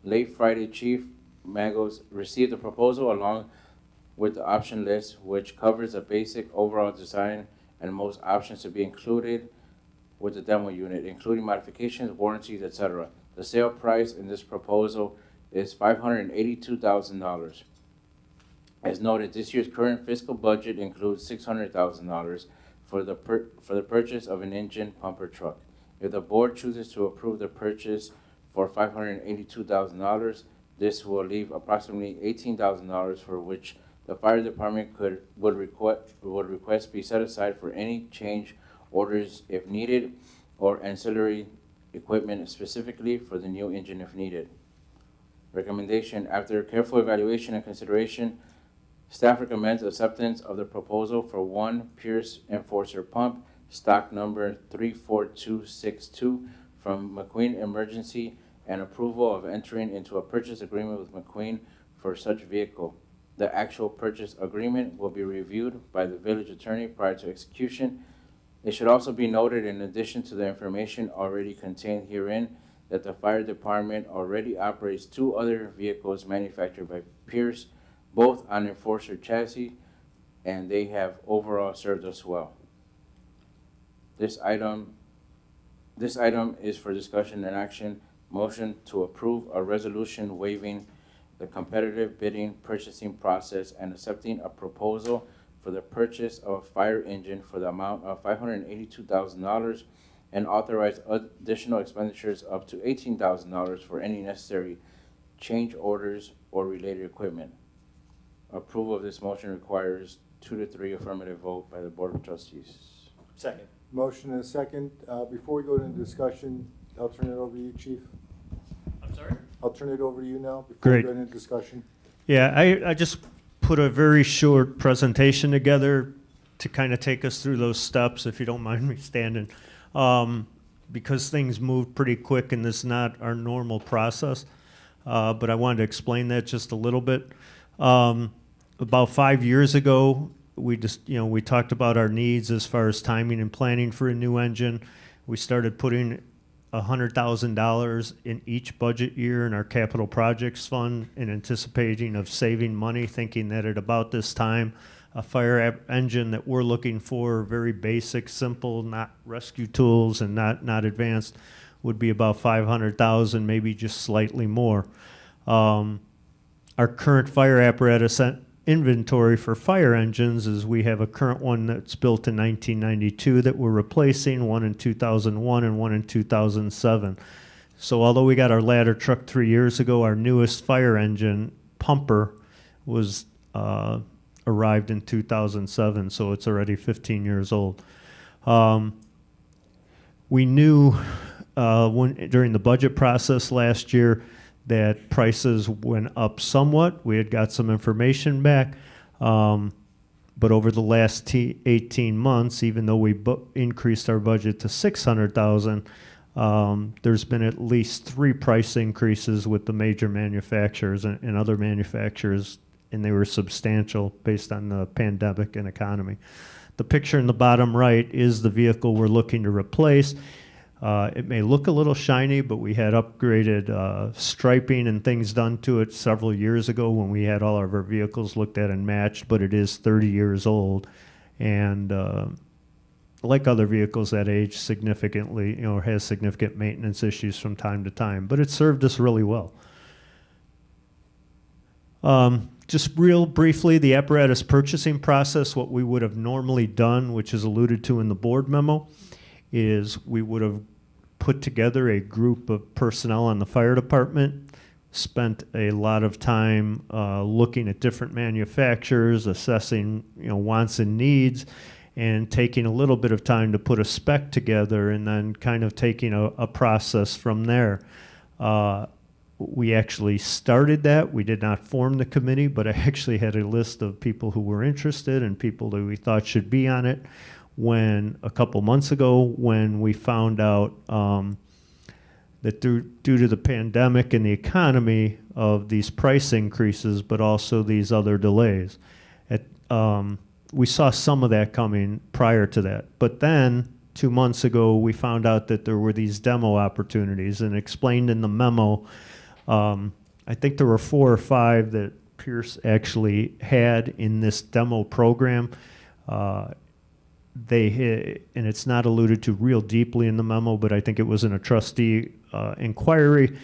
Speaker 12: Late Friday, Chief Magos received the proposal along with the option list, which covers a basic overall design and most options to be included with the demo unit, including modifications, warranties, etc. The sale price in this proposal is $582,000. As noted, this year's current fiscal budget includes $600,000 for the purchase of an engine pumper truck. If the board chooses to approve the purchase for $582,000, this will leave approximately $18,000 for which the fire department would request be set aside for any change orders if needed, or ancillary equipment specifically for the new engine if needed. Recommendation: after careful evaluation and consideration, staff recommends acceptance of the proposal for 1 Pierce Enforcer pump, stock number 34262 from McQueen Emergency, and approval of entering into a purchase agreement with McQueen for such vehicle. The actual purchase agreement will be reviewed by the village attorney prior to execution. It should also be noted, in addition to the information already contained herein, that the fire department already operates 2 other vehicles manufactured by Pierce, both on Enforcer chassis, and they have overall served us well. This item is for discussion and action. Motion to approve a resolution waiving the competitive bidding purchasing process and accepting a proposal for the purchase of a fire engine for the amount of $582,000 and authorize additional expenditures up to $18,000 for any necessary change orders or related equipment. Approval of this motion requires 2 to 3 affirmative vote by the Board of Trustees.
Speaker 13: Second.
Speaker 2: Motion and a second. Before we go into discussion, I'll turn it over to you, Chief.
Speaker 14: I'm sorry?
Speaker 2: I'll turn it over to you now before
Speaker 14: Great.
Speaker 2: we go into discussion.
Speaker 14: Yeah, I just put a very short presentation together to kind of take us through those steps, if you don't mind me standing, because things move pretty quick and this is not our normal process. But I wanted to explain that just a little bit. About 5 years ago, we talked about our needs as far as timing and planning for a new engine. We started putting $100,000 in each budget year in our capital projects fund in anticipating of saving money, thinking that at about this time, a fire engine that we're looking for, very basic, simple, not rescue tools and not advanced, would be about $500,000, maybe just slightly more. Our current fire apparatus inventory for fire engines is we have a current one that's built in 1992 that we're replacing, one in 2001 and one in 2007. So although we got our ladder truck 3 years ago, our newest fire engine pumper was arrived in 2007, so it's already 15 years old. We knew during the budget process last year that prices went up somewhat. We had got some information back, but over the last 18 months, even though we increased our budget to $600,000, there's been at least 3 price increases with the major manufacturers and other manufacturers, and they were substantial based on the pandemic and economy. The picture in the bottom right is the vehicle we're looking to replace. It may look a little shiny, but we had upgraded striping and things done to it several years ago when we had all of our vehicles looked at and matched, but it is 30 years old. And like other vehicles that age significantly, has significant maintenance issues from time to time, but it served us really well. Just real briefly, the apparatus purchasing process, what we would have normally done, which is alluded to in the board memo, is we would have put together a group of personnel on the fire department, spent a lot of time looking at different manufacturers, assessing wants and needs, and taking a little bit of time to put a spec together, and then kind of taking a process from there. We actually started that. We did not form the committee, but I actually had a list of people who were interested and people that we thought should be on it. When a couple months ago, when we found out that due to the pandemic and the economy of these price increases, but also these other delays, we saw some of that coming prior to that. But then 2 months ago, we found out that there were these demo opportunities, and explained in the memo, I think there were 4 or 5 that Pierce actually had in this demo program. And it's not alluded to real deeply in the memo, but I think it was in a trustee inquiry.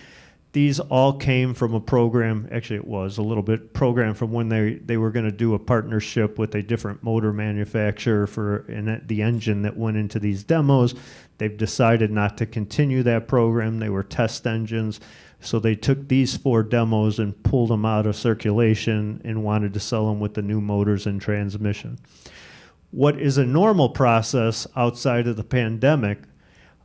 Speaker 14: These all came from a program, actually it was a little bit program from when they were going to do a partnership with a different motor manufacturer for the engine that went into these demos. They've decided not to continue that program. They were test engines. So they took these 4 demos and pulled them out of circulation and wanted to sell them with the new motors and transmission. What is a normal process outside of the pandemic,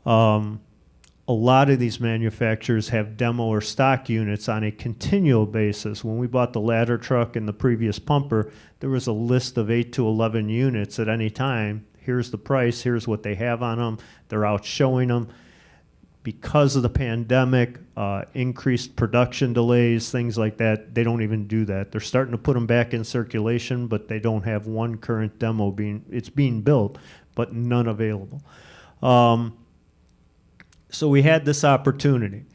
Speaker 14: a lot of these manufacturers have demo or stock units on a continual basis. When we bought the ladder truck and the previous pumper, there was a list of 8 to 11 units at any time. Here's the price, here's what they have on them. They're out showing them. Because of the pandemic, increased production delays, things like that, they don't even do that. They're starting to put them back in circulation, but they don't have one current demo it's being built, but none available. So we had this opportunity.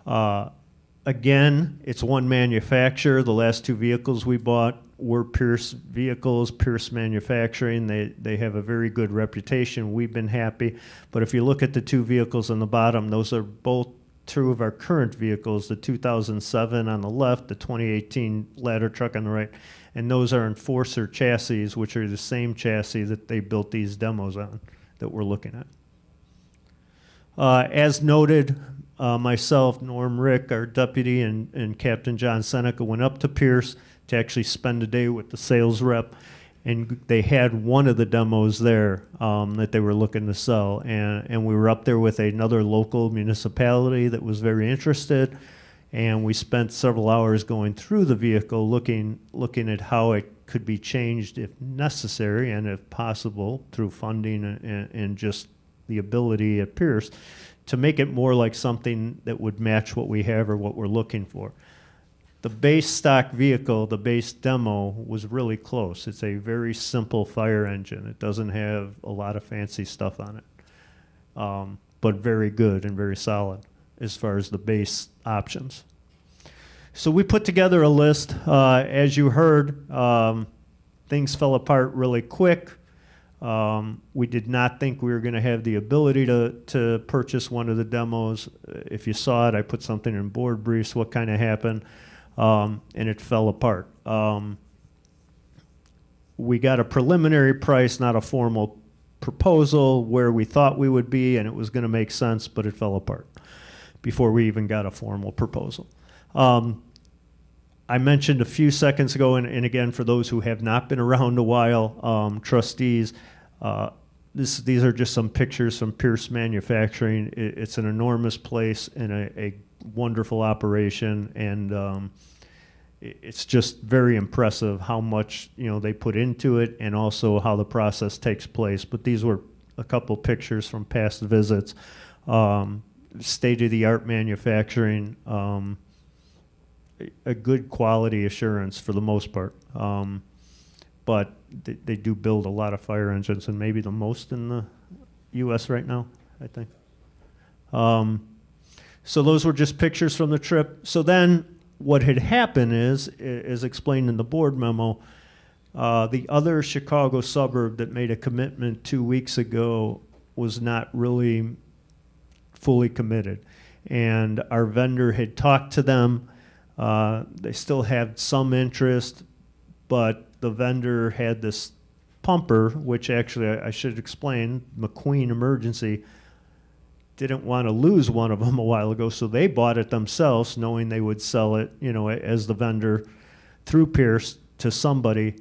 Speaker 14: Again, it's one manufacturer. The last 2 vehicles we bought were Pierce vehicles, Pierce Manufacturing. They have a very good reputation. We've been happy. But if you look at the 2 vehicles on the bottom, those are both true of our current vehicles, the 2007 on the left, the 2018 ladder truck on the right. And those are Enforcer chassis, which are the same chassis that they built these demos on that we're looking at. As noted, myself, Norm Rick, our deputy, and Captain John Seneca went up to Pierce to actually spend a day with the sales rep, and they had one of the demos there that they were looking to sell, and we were up there with another local municipality that was very interested, and we spent several hours going through the vehicle, looking at how it could be changed if necessary and if possible through funding and just the ability at Pierce to make it more like something that would match what we have or what we're looking for. The base stock vehicle, the base demo, was really close. It's a very simple fire engine. It doesn't have a lot of fancy stuff on it, but very good and very solid as far as the base options. So we put together a list. As you heard, things fell apart really quick. We did not think we were going to have the ability to purchase one of the demos. If you saw it, I put something in board briefs, what kind of happened, and it fell apart. We got a preliminary price, not a formal proposal, where we thought we would be, and it was going to make sense, but it fell apart before we even got a formal proposal. I mentioned a few seconds ago, and again, for those who have not been around a while, trustees, these are just some pictures from Pierce Manufacturing. It's an enormous place and a wonderful operation, and it's just very impressive how much they put into it, and also how the process takes place. But these were a couple pictures from past visits. State-of-the-art manufacturing. A good quality assurance for the most part. but they do build a lot of fire engines, and maybe the most in the U.S. right now, I think. So those were just pictures from the trip. So then what had happened is explained in the board memo, the other Chicago suburb that made a commitment 2 weeks ago was not really fully committed. And our vendor had talked to them. They still had some interest, but the vendor had this pumper, which actually I should explain, McQueen Emergency, didn't want to lose one of them a while ago, so they bought it themselves, knowing they would sell it, you know, as the vendor through Pierce to somebody.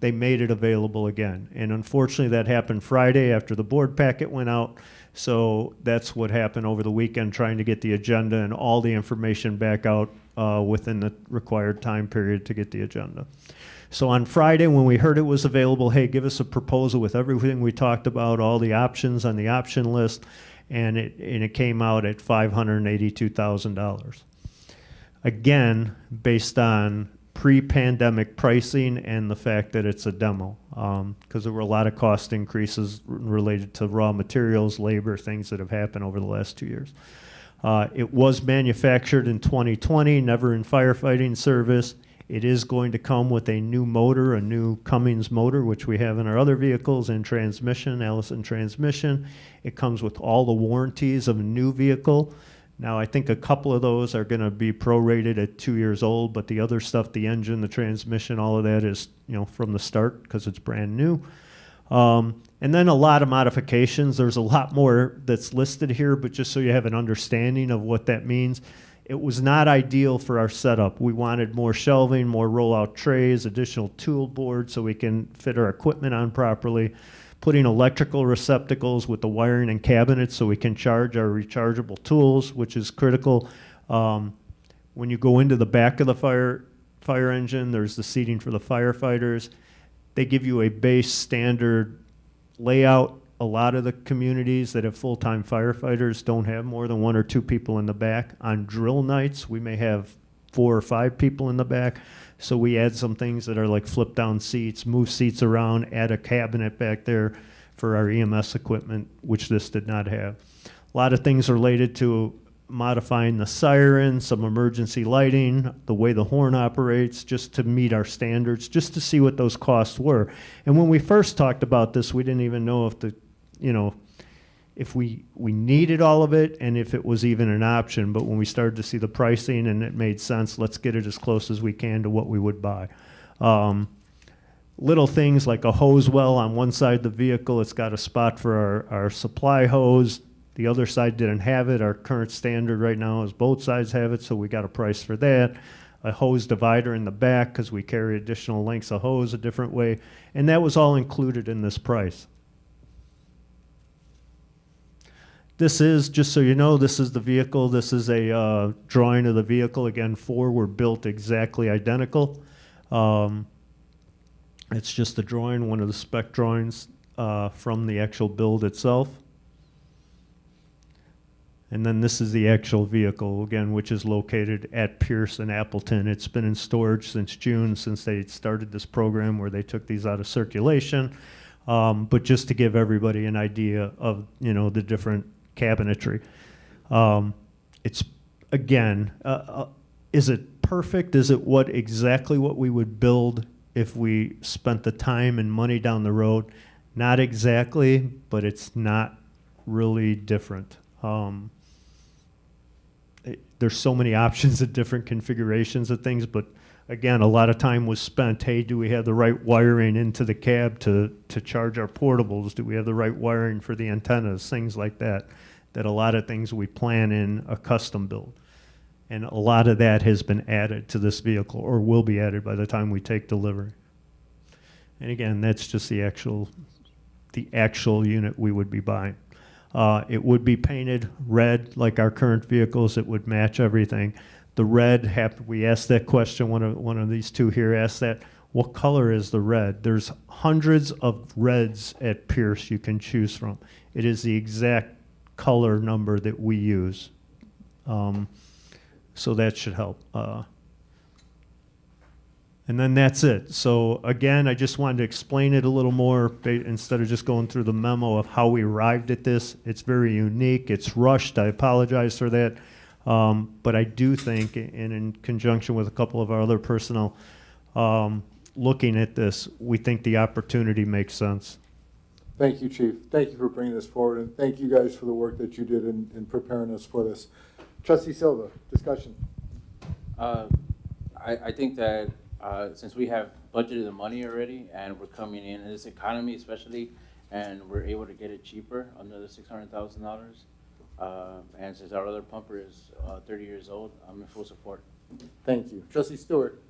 Speaker 14: They made it available again, and unfortunately that happened Friday after the board packet went out. So that's what happened over the weekend, trying to get the agenda and all the information back out within the required time period to get the agenda. So on Friday, when we heard it was available, hey, give us a proposal with everything we talked about, all the options on the option list, and it came out at $582,000. Again, based on pre-pandemic pricing and the fact that it's a demo, because there were a lot of cost increases related to raw materials, labor, things that have happened over the last 2 years. It was manufactured in 2020, never in firefighting service. It is going to come with a new motor, a new Cummins motor, which we have in our other vehicles, and transmission, Allison transmission. It comes with all the warranties of a new vehicle. Now, I think a couple of those are going to be prorated at 2 years old, but the other stuff, the engine, the transmission, all of that is, you know, from the start because it's brand new. And then a lot of modifications. There's a lot more that's listed here, but just so you have an understanding of what that means. It was not ideal for our setup. We wanted more shelving, more rollout trays, additional tool boards so we can fit our equipment on properly, putting electrical receptacles with the wiring and cabinets so we can charge our rechargeable tools, which is critical. When you go into the back of the fire engine, there's the seating for the firefighters. They give you a base standard layout. A lot of the communities that have full-time firefighters don't have more than 1 or 2 people in the back. On drill nights, we may have 4 or 5 people in the back. So we add some things that are like flip down seats, move seats around, add a cabinet back there for our EMS equipment, which this did not have. A lot of things related to modifying the siren, some emergency lighting, the way the horn operates, just to meet our standards, just to see what those costs were. And when we first talked about this, we didn't even know if if we needed all of it and if it was even an option. But when we started to see the pricing and it made sense, let's get it as close as we can to what we would buy. Little things like a hose well on one side of the vehicle, it's got a spot for our supply hose. The other side didn't have it. Our current standard right now is both sides have it, so we got a price for that. A hose divider in the back because we carry additional lengths of hose a different way. And that was all included in this price. This is, just so you know, this is the vehicle. This is a drawing of the vehicle. Again, 4 were built exactly identical. It's just a drawing, one of the spec drawings from the actual build itself. And then this is the actual vehicle, again, which is located at Pierce and Appleton. It's been in storage since June, since they started this program where they took these out of circulation. But just to give everybody an idea of, the different cabinetry. It's, again, is it perfect? Is it exactly what we would build if we spent the time and money down the road? Not exactly, but it's not really different. There's so many options of different configurations of things, but again, a lot of time was spent, hey, do we have the right wiring into the cab to charge our portables? Do we have the right wiring for the antennas? Things like that, that a lot of things we plan in a custom build. And a lot of that has been added to this vehicle or will be added by the time we take delivery. And again, that's just the actual unit we would be buying. It would be painted red like our current vehicles. It would match everything. The red, we asked that question, one of these two here asked that, what color is the red? There's hundreds of reds at Pierce you can choose from. It is the exact color number that we use. So that should help. And then that's it. So again, I just wanted to explain it a little more instead of just going through the memo of how we arrived at this. It's very unique. It's rushed. I apologize for that. But I do think, and in conjunction with a couple of our other personnel, looking at this, we think the opportunity makes sense.
Speaker 2: Thank you, Chief. Thank you for bringing this forward, and thank you guys for the work that you did in preparing us for this. Trustee Silva, discussion.
Speaker 12: I think that since we have budgeted the money already and we're coming in this economy especially, and we're able to get it cheaper under the $600,000, and since our other pumper is 30 years old, I'm in full support.
Speaker 2: Thank you. Trustee Stewart.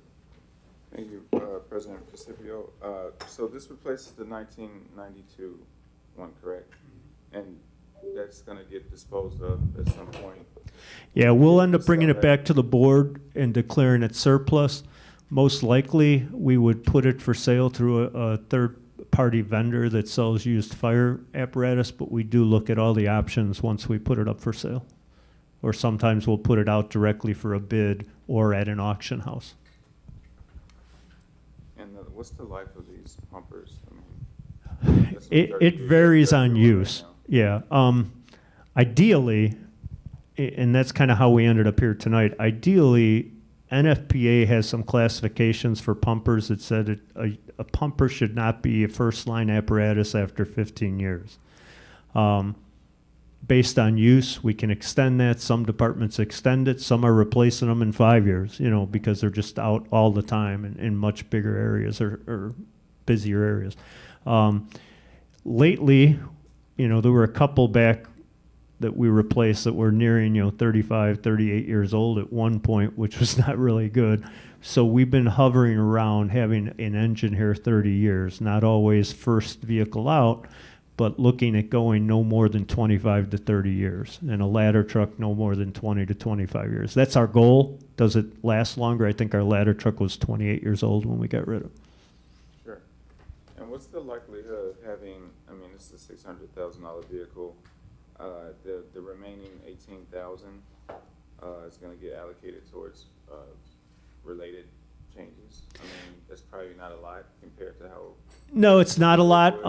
Speaker 10: Thank you, President Precipio. So this replaces the 1992 one, correct? And that's going to get disposed of at some point.
Speaker 14: Yeah, we'll end up bringing it back to the board and declaring it surplus. Most likely, we would put it for sale through a third-party vendor that sells used fire apparatus, but we do look at all the options once we put it up for sale. Or sometimes we'll put it out directly for a bid or at an auction house.
Speaker 10: And what's the life of these pumpers? I mean, that's what 30
Speaker 14: It
Speaker 10: years
Speaker 14: varies
Speaker 10: old
Speaker 14: on
Speaker 10: right
Speaker 14: use.
Speaker 10: now.
Speaker 14: Yeah. Ideally, and that's kind of how we ended up here tonight. Ideally, NFPA has some classifications for pumpers that said a pumper should not be a first-line apparatus after 15 years. Based on use, we can extend that. Some departments extend it. Some are replacing them in 5 years, because they're just out all the time in much bigger areas or busier areas. Lately, there were a couple back that we replaced that were nearing, 35, 38 years old at one point, which was not really good. So we've been hovering around having an engine here 30 years, not always first vehicle out, but looking at going no more than 25 to 30 years, and a ladder truck no more than 20 to 25 years. That's our goal. Does it last longer? I think our ladder truck was 28 years old when we got rid of it.
Speaker 10: Sure. And what's the likelihood of having, this is a $600,000 vehicle, the remaining $18,000 is going to get allocated towards related changes? That's probably not a lot compared to how...
Speaker 14: No, it's not a lot.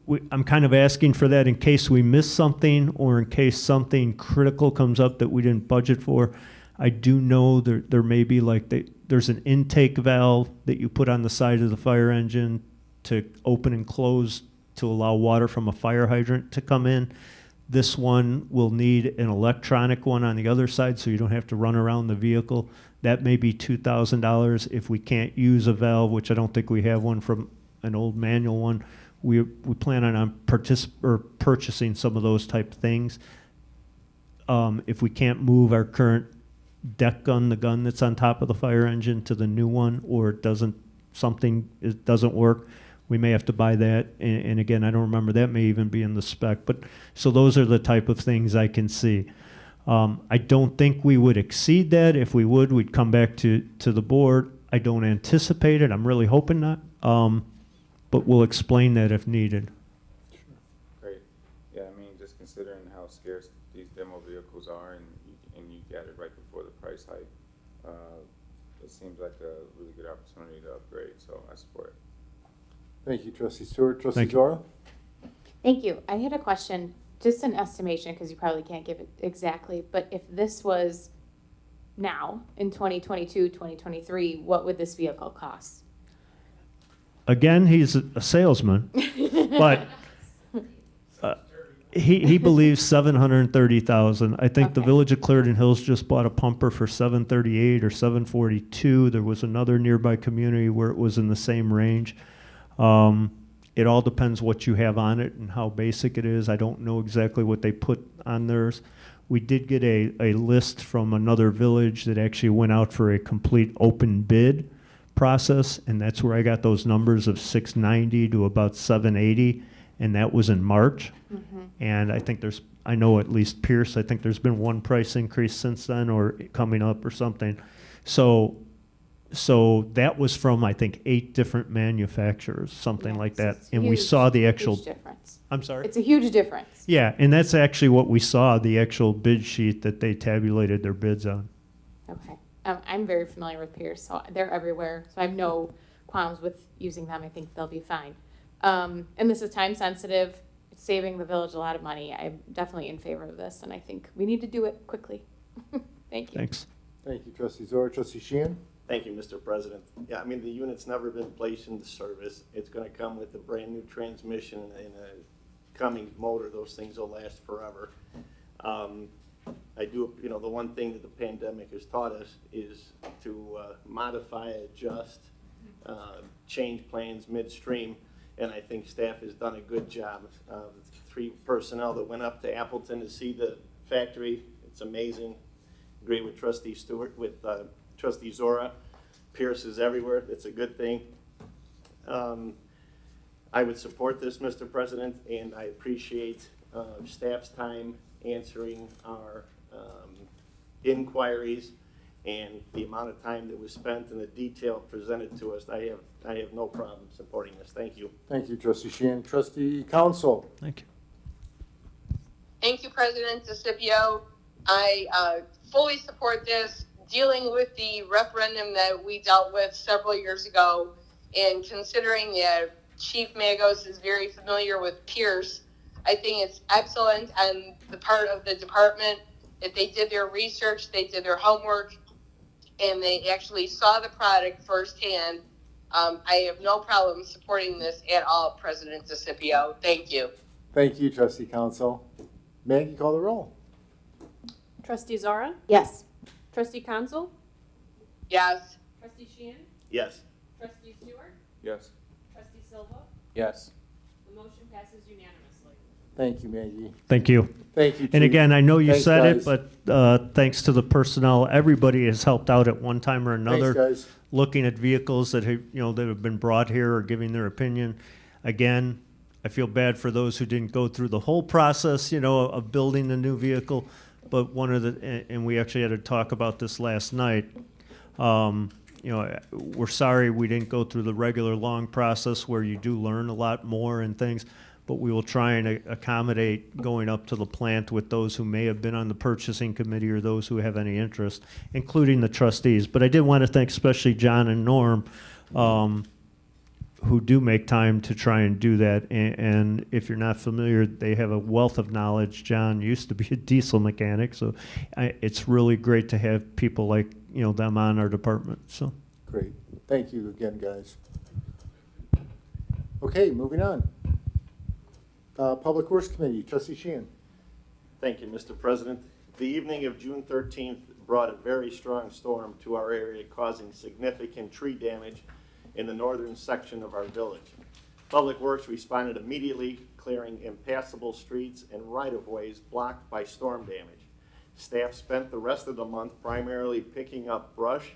Speaker 14: I'm kind of asking for that in case we miss something or in case something critical comes up that we didn't budget for. I do know there may be there's an intake valve that you put on the side of the fire engine to open and close to allow water from a fire hydrant to come in. This one will need an electronic one on the other side so you don't have to run around the vehicle. That may be $2,000. If we can't use a valve, which I don't think we have one from an old manual one, we plan on purchasing some of those type things. If we can't move our current deck gun, the gun that's on top of the fire engine, to the new one, or it doesn't work, we may have to buy that. And again, I don't remember, that may even be in the spec. But so those are the type of things I can see. I don't think we would exceed that. If we would, we'd come back to the board. I don't anticipate it. I'm really hoping not. But we'll explain that if needed.
Speaker 10: Great. Yeah, just considering how scarce these demo vehicles are, and you got it right before the price hike, it seems like a really good opportunity to upgrade, so I support it.
Speaker 2: Thank you, Trustee Stewart. Trustee
Speaker 14: Thank you.
Speaker 2: Zora?
Speaker 4: Thank you. I had a question, just an estimation, because you probably can't give it exactly, but if this was now, in 2022, 2023, what would this vehicle cost?
Speaker 14: Again, he's a salesman, but he believes $730,000. I think the Village of Clarendon Hills just bought a pumper for $738 or $742. There was another nearby community where it was in the same range. It all depends what you have on it and how basic it is. I don't know exactly what they put on theirs. We did get a list from another village that actually went out for a complete open bid process, and that's where I got those numbers of $690 to about $780, and that was in March. And I think I know at least Pierce, I think there's been one price increase since then or coming up or something. So that was from, I think, 8 different manufacturers, something like that. And we saw the actual
Speaker 4: difference.
Speaker 14: I'm sorry?
Speaker 4: It's a huge difference.
Speaker 14: Yeah, and that's actually what we saw, the actual bid sheet that they tabulated their bids on.
Speaker 4: Okay. I'm very familiar with Pierce, so they're everywhere. So I have no qualms with using them. I think they'll be fine. And this is time sensitive. It's saving the village a lot of money. I'm definitely in favor of this, and I think we need to do it quickly. Thank you.
Speaker 14: Thanks.
Speaker 2: Thank you, trustee Zora. Trustee Sheehan?
Speaker 13: Thank you, Mr. President. Yeah, I mean, the unit's never been placed into service. It's gonna come with a brand-new transmission and a Cummins motor. Those things will last forever. I do, you know, the one thing that the pandemic has taught us is to modify, adjust, change plans midstream, and I think staff has done a good job. The 3 personnel that went up to Appleton to see the factory, it's amazing. Agree with Trustee Stewart, with Trustee Zora. Pierce is everywhere. It's a good thing. I would support this, Mr. President, and I appreciate staff's time answering our inquiries and the amount of time that was spent and the detail presented to us. I have no problem supporting this. Thank you.
Speaker 2: Thank you, trustee Sheehan. Trustee Council?
Speaker 14: Thank you.
Speaker 6: Thank you, President DeCipio. I fully support this. Dealing with the referendum that we dealt with several years ago, and considering that Chief Magos is very familiar with Pierce, I think it's excellent on the part of the department that they did their research, they did their homework, and they actually saw the product firsthand. I have no problem supporting this at all, President DeCipio. Thank you.
Speaker 2: Thank you, trustee Council. Maggie, call the roll.
Speaker 3: Trustee Zara?
Speaker 4: Yes.
Speaker 3: Trustee Council?
Speaker 6: Yes.
Speaker 3: Trustee Sheehan?
Speaker 13: Yes.
Speaker 3: Trustee Stewart?
Speaker 10: Yes.
Speaker 3: Trustee Silva?
Speaker 12: Yes.
Speaker 3: The motion passes unanimously.
Speaker 2: Thank you, Maggie.
Speaker 14: Thank you.
Speaker 2: Thank you, Chief.
Speaker 14: And again, I know you
Speaker 2: Thanks,
Speaker 14: said
Speaker 2: guys.
Speaker 14: it, but thanks to the personnel, everybody has helped out at one time or another.
Speaker 2: Thanks, guys.
Speaker 14: Looking at vehicles that have, that have been brought here or giving their opinion. Again, I feel bad for those who didn't go through the whole process, of building the new vehicle. But one of the, and we actually had to talk about this last night. We're sorry we didn't go through the regular long process where you do learn a lot more and things. But we will try and accommodate going up to the plant with those who may have been on the purchasing committee or those who have any interest, including the trustees. But I did want to thank especially John and Norm, who do make time to try and do that. And if you're not familiar, they have a wealth of knowledge. John used to be a diesel mechanic, so it's really great to have people like them on our department. So
Speaker 2: Great. Thank you again, guys. Okay, moving on. Public Works Committee, trustee Sheehan.
Speaker 13: Thank you, Mr. President. The evening of June 13th brought a very strong storm to our area, causing significant tree damage in the northern section of our village. Public Works responded immediately, clearing impassable streets and right-of-ways blocked by storm damage. Staff spent the rest of the month primarily picking up brush,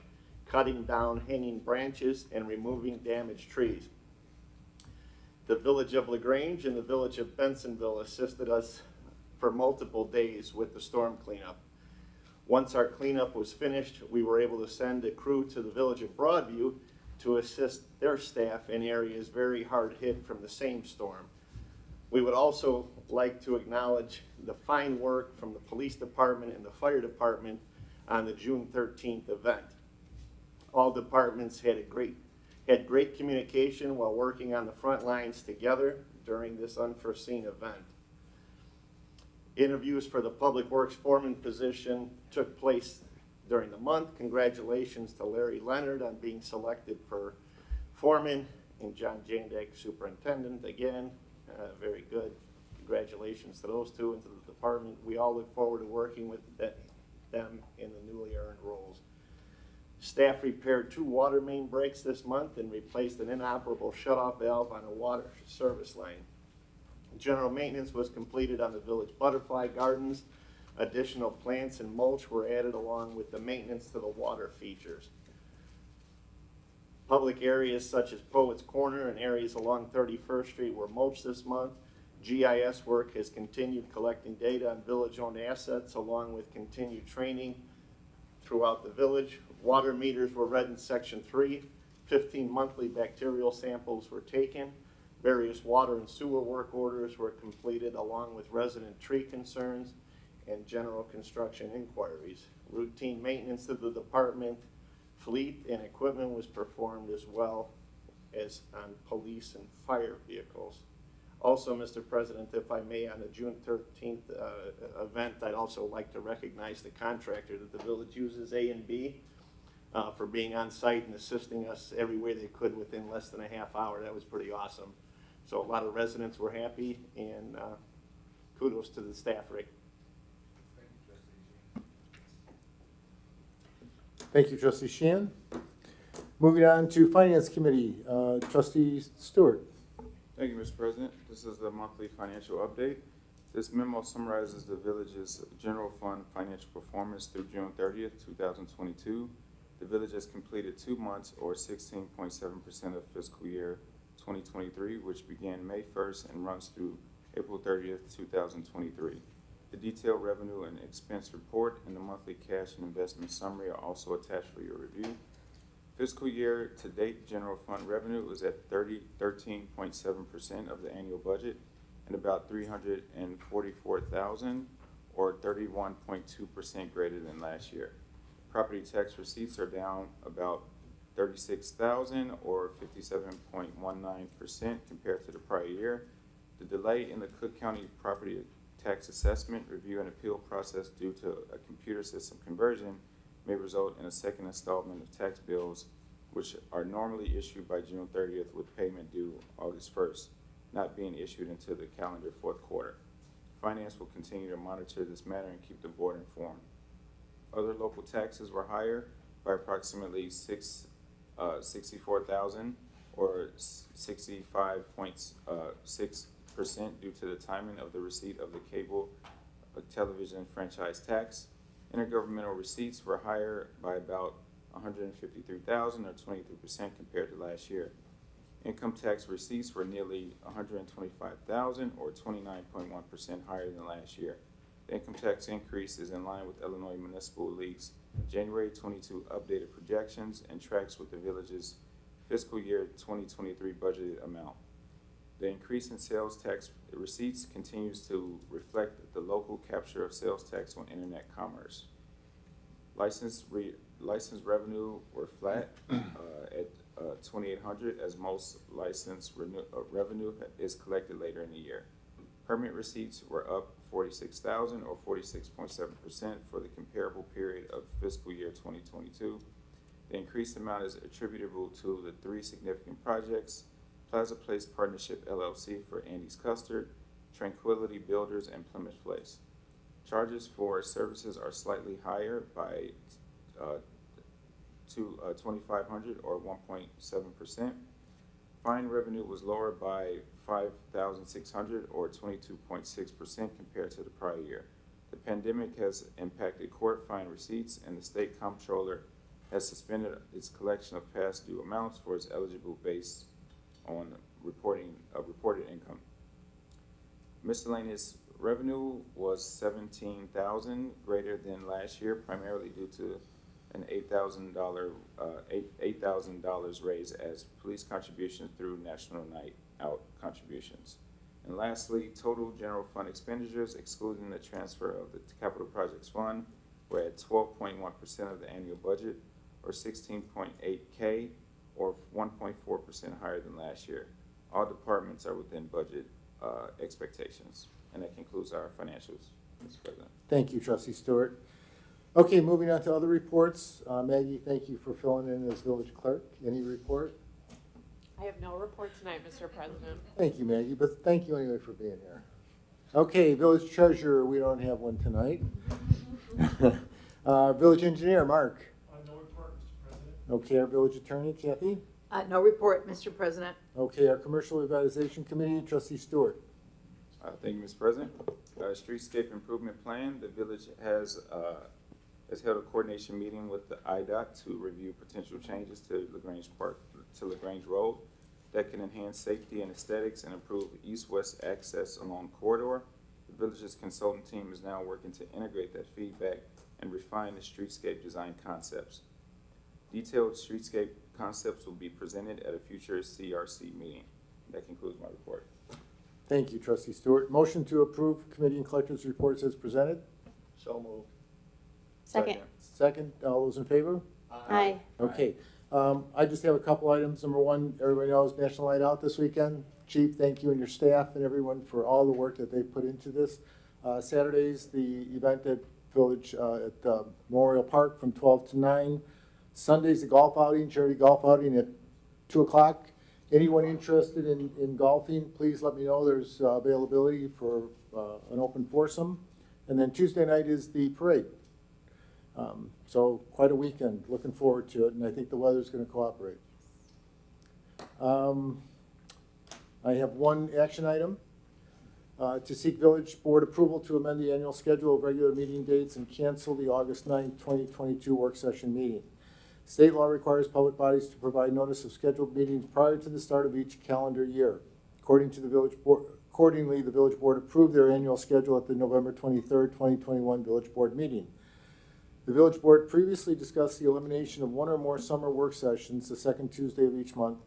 Speaker 13: cutting down hanging branches, and removing damaged trees. The village of LaGrange and the village of Bensonville assisted us for multiple days with the storm cleanup. Once our cleanup was finished, we were able to send a crew to the village of Broadview to assist their staff in areas very hard hit from the same storm. We would also like to acknowledge the fine work from the police department and the fire department on the June 13th event. All departments had great communication while working on the front lines together during this unforeseen event. Interviews for the Public Works foreman position took place during the month. Congratulations to Larry Leonard on being selected for foreman and John Jandak, superintendent. Again, very good. Congratulations to those two and to the department. We all look forward to working with them in the newly earned roles. Staff repaired 2 water main breaks this month and replaced an inoperable shutoff valve on a water service line. General maintenance was completed on the village butterfly gardens. Additional plants and mulch were added along with the maintenance to the water features. Public areas such as Poets Corner and areas along 31st Street were mulched this month. GIS work has continued collecting data on village-owned assets along with continued training throughout the village. Water meters were read in Section 3. 15 monthly bacterial samples were taken. Various water and sewer work orders were completed along with resident tree concerns. and general construction inquiries. Routine maintenance of the department, fleet, and equipment was performed as well as on police and fire vehicles. Also, Mr. President, if I may, on the June 13th event, I'd also like to recognize the contractor that the village uses, A&B, for being on site and assisting us every way they could within less than a half hour. That was pretty awesome. So a lot of residents were happy, and kudos to the staff, Rick.
Speaker 2: Thank you, Trustee Sheehan. Moving on to Finance Committee, Trustee Stewart.
Speaker 10: Thank you, Mr. President. This is the monthly financial update. This memo summarizes the village's general fund financial performance through June 30th, 2022. The village has completed 2 months, or 16.7% of fiscal year 2023, which began May 1st and runs through April 30th, 2023. The detailed revenue and expense report and the monthly cash and investment summary are also attached for your review. Fiscal year to date, general fund revenue is at 13.7% of the annual budget and about $344,000 or 31.2% greater than last year. Property tax receipts are down about $36,000 or 57.19% compared to the prior year. The delay in the Cook County property tax assessment review and appeal process due to a computer system conversion may result in a second installment of tax bills, which are normally issued by June 30th with payment due August 1st, not being issued until the calendar fourth quarter. Finance will continue to monitor this matter and keep the board informed. Other local taxes were higher by approximately $64,000 or 65.6% due to the timing of the receipt of the cable television franchise tax. Intergovernmental receipts were higher by about $153,000 or 23% compared to last year. Income tax receipts were nearly $125,000 or 29.1% higher than last year. The income tax increase is in line with Illinois Municipal League's January 22 updated projections and tracks with the village's fiscal year 2023 budgeted amount. The increase in sales tax receipts continues to reflect the local capture of sales tax on internet commerce. License revenue were flat at $2,800 as most license revenue is collected later in the year. Permit receipts were up $46,000 or 46.7% for the comparable period of fiscal year 2022. The increased amount is attributable to the 3 significant projects: Plaza Place Partnership LLC for Andy's Custard, Tranquility Builders, and Plymouth Place. Charges for services are slightly higher by $2,500 or 1.7%. Fine revenue was lower by $5,600 or 22.6% compared to the prior year. The pandemic has impacted court fine receipts, and the state comptroller has suspended its collection of past due amounts for its eligible based on reported income. Miscellaneous revenue was $17,000 greater than last year, primarily due to an $8,000 raise as police contributions through National Night Out contributions. And lastly, total general fund expenditures, excluding the transfer of the Capital Projects Fund, were at 12.1% of the annual budget, or $16.8K, or 1.4% higher than last year. All departments are within budget expectations. And that concludes our financials, Mr. President.
Speaker 2: Thank you, Trustee Stewart. Okay, moving on to other reports. Maggie, thank you for filling in as village clerk. Any report?
Speaker 3: I have no report tonight, Mr. President.
Speaker 2: Thank you, Maggie, but thank you anyway for being here. Okay, village treasurer, we don't have one tonight. Village engineer, Mark.
Speaker 15: No report, Mr. President.
Speaker 2: Okay, our village attorney, Kathy.
Speaker 16: No report, Mr. President.
Speaker 2: Okay, our commercial revitalization committee, Trustee Stewart.
Speaker 10: Thank you, Mr. President. Streetscape improvement plan. The village has held a coordination meeting with the IDOT to review potential changes to LaGrange Park, to LaGrange Road that can enhance safety and aesthetics and improve east-west access along corridor. The village's consultant team is now working to integrate that feedback and refine the streetscape design concepts. Detailed streetscape concepts will be presented at a future CRC meeting. That concludes my report.
Speaker 2: Thank you, Trustee Stewart. Motion to approve committee and collectors reports as presented.
Speaker 13: So moved.
Speaker 4: Second.
Speaker 2: Second, all those in favor?
Speaker 4: Aye.
Speaker 2: Okay, I just have a couple items. Number one, everybody knows National Night Out this weekend. Chief, thank you and your staff and everyone for all the work that they put into this. Saturday's the event at Village, at Memorial Park from 12 to 9. Sunday's the golf outing, charity golf outing at 2 o'clock. Anyone interested in golfing, please let me know. There's availability for an open foursome. And then Tuesday night is the parade. So quite a weekend, looking forward to it, and I think the weather's gonna cooperate. I have one action item, to seek village board approval to amend the annual schedule of regular meeting dates and cancel the August 9th, 2022 work session meeting. State law requires public bodies to provide notice of scheduled meetings prior to the start of each calendar year. Accordingly, the village board approved their annual schedule at the November 23rd, 2021 village board meeting. The village board previously discussed the elimination of one or more summer work sessions the second Tuesday of each month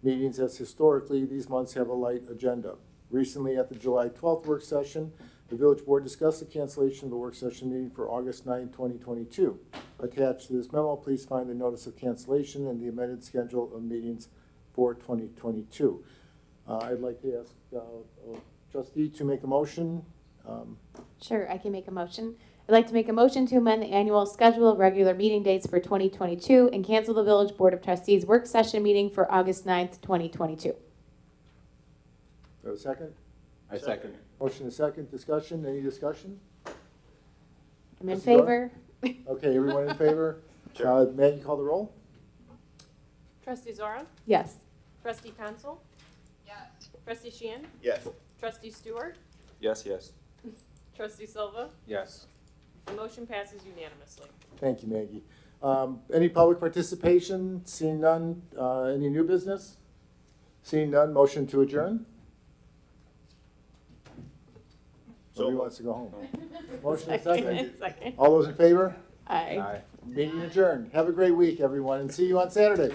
Speaker 2: meetings, as historically these months have a light agenda. Recently, at the July 12th work session, the village board discussed the cancellation of the work session meeting for August 9, 2022. Attached to this memo, please find the notice of cancellation and the amended schedule of meetings for 2022. I'd like to ask a trustee to make a motion.
Speaker 4: Sure, I can make a motion. I'd like to make a motion to amend the annual schedule of regular meeting dates for 2022 and cancel the Village Board of Trustees work session meeting for August 9th, 2022.
Speaker 2: Do I have a second?
Speaker 12: I second.
Speaker 2: Motion is second. Discussion? Any discussion?
Speaker 4: I'm in
Speaker 2: Trustee
Speaker 4: favor.
Speaker 2: Okay, everyone in favor? Maggie, call the roll?
Speaker 3: Trustee Zora?
Speaker 4: Yes.
Speaker 3: Trustee Consol?
Speaker 6: Yes.
Speaker 3: Trustee Sheehan?
Speaker 13: Yes.
Speaker 3: Trustee Stewart?
Speaker 10: Yes, yes.
Speaker 3: Trustee Silva?
Speaker 12: Yes.
Speaker 3: The motion passes unanimously.
Speaker 2: Thank you, Maggie. Any public participation? Seeing none. Any new business? Seeing none. Motion to adjourn? Nobody wants to go home. Motion is second.
Speaker 3: Second.
Speaker 2: All those in favor?
Speaker 4: Aye.
Speaker 2: Meeting adjourned. Have a great week, everyone, and see you on Saturday.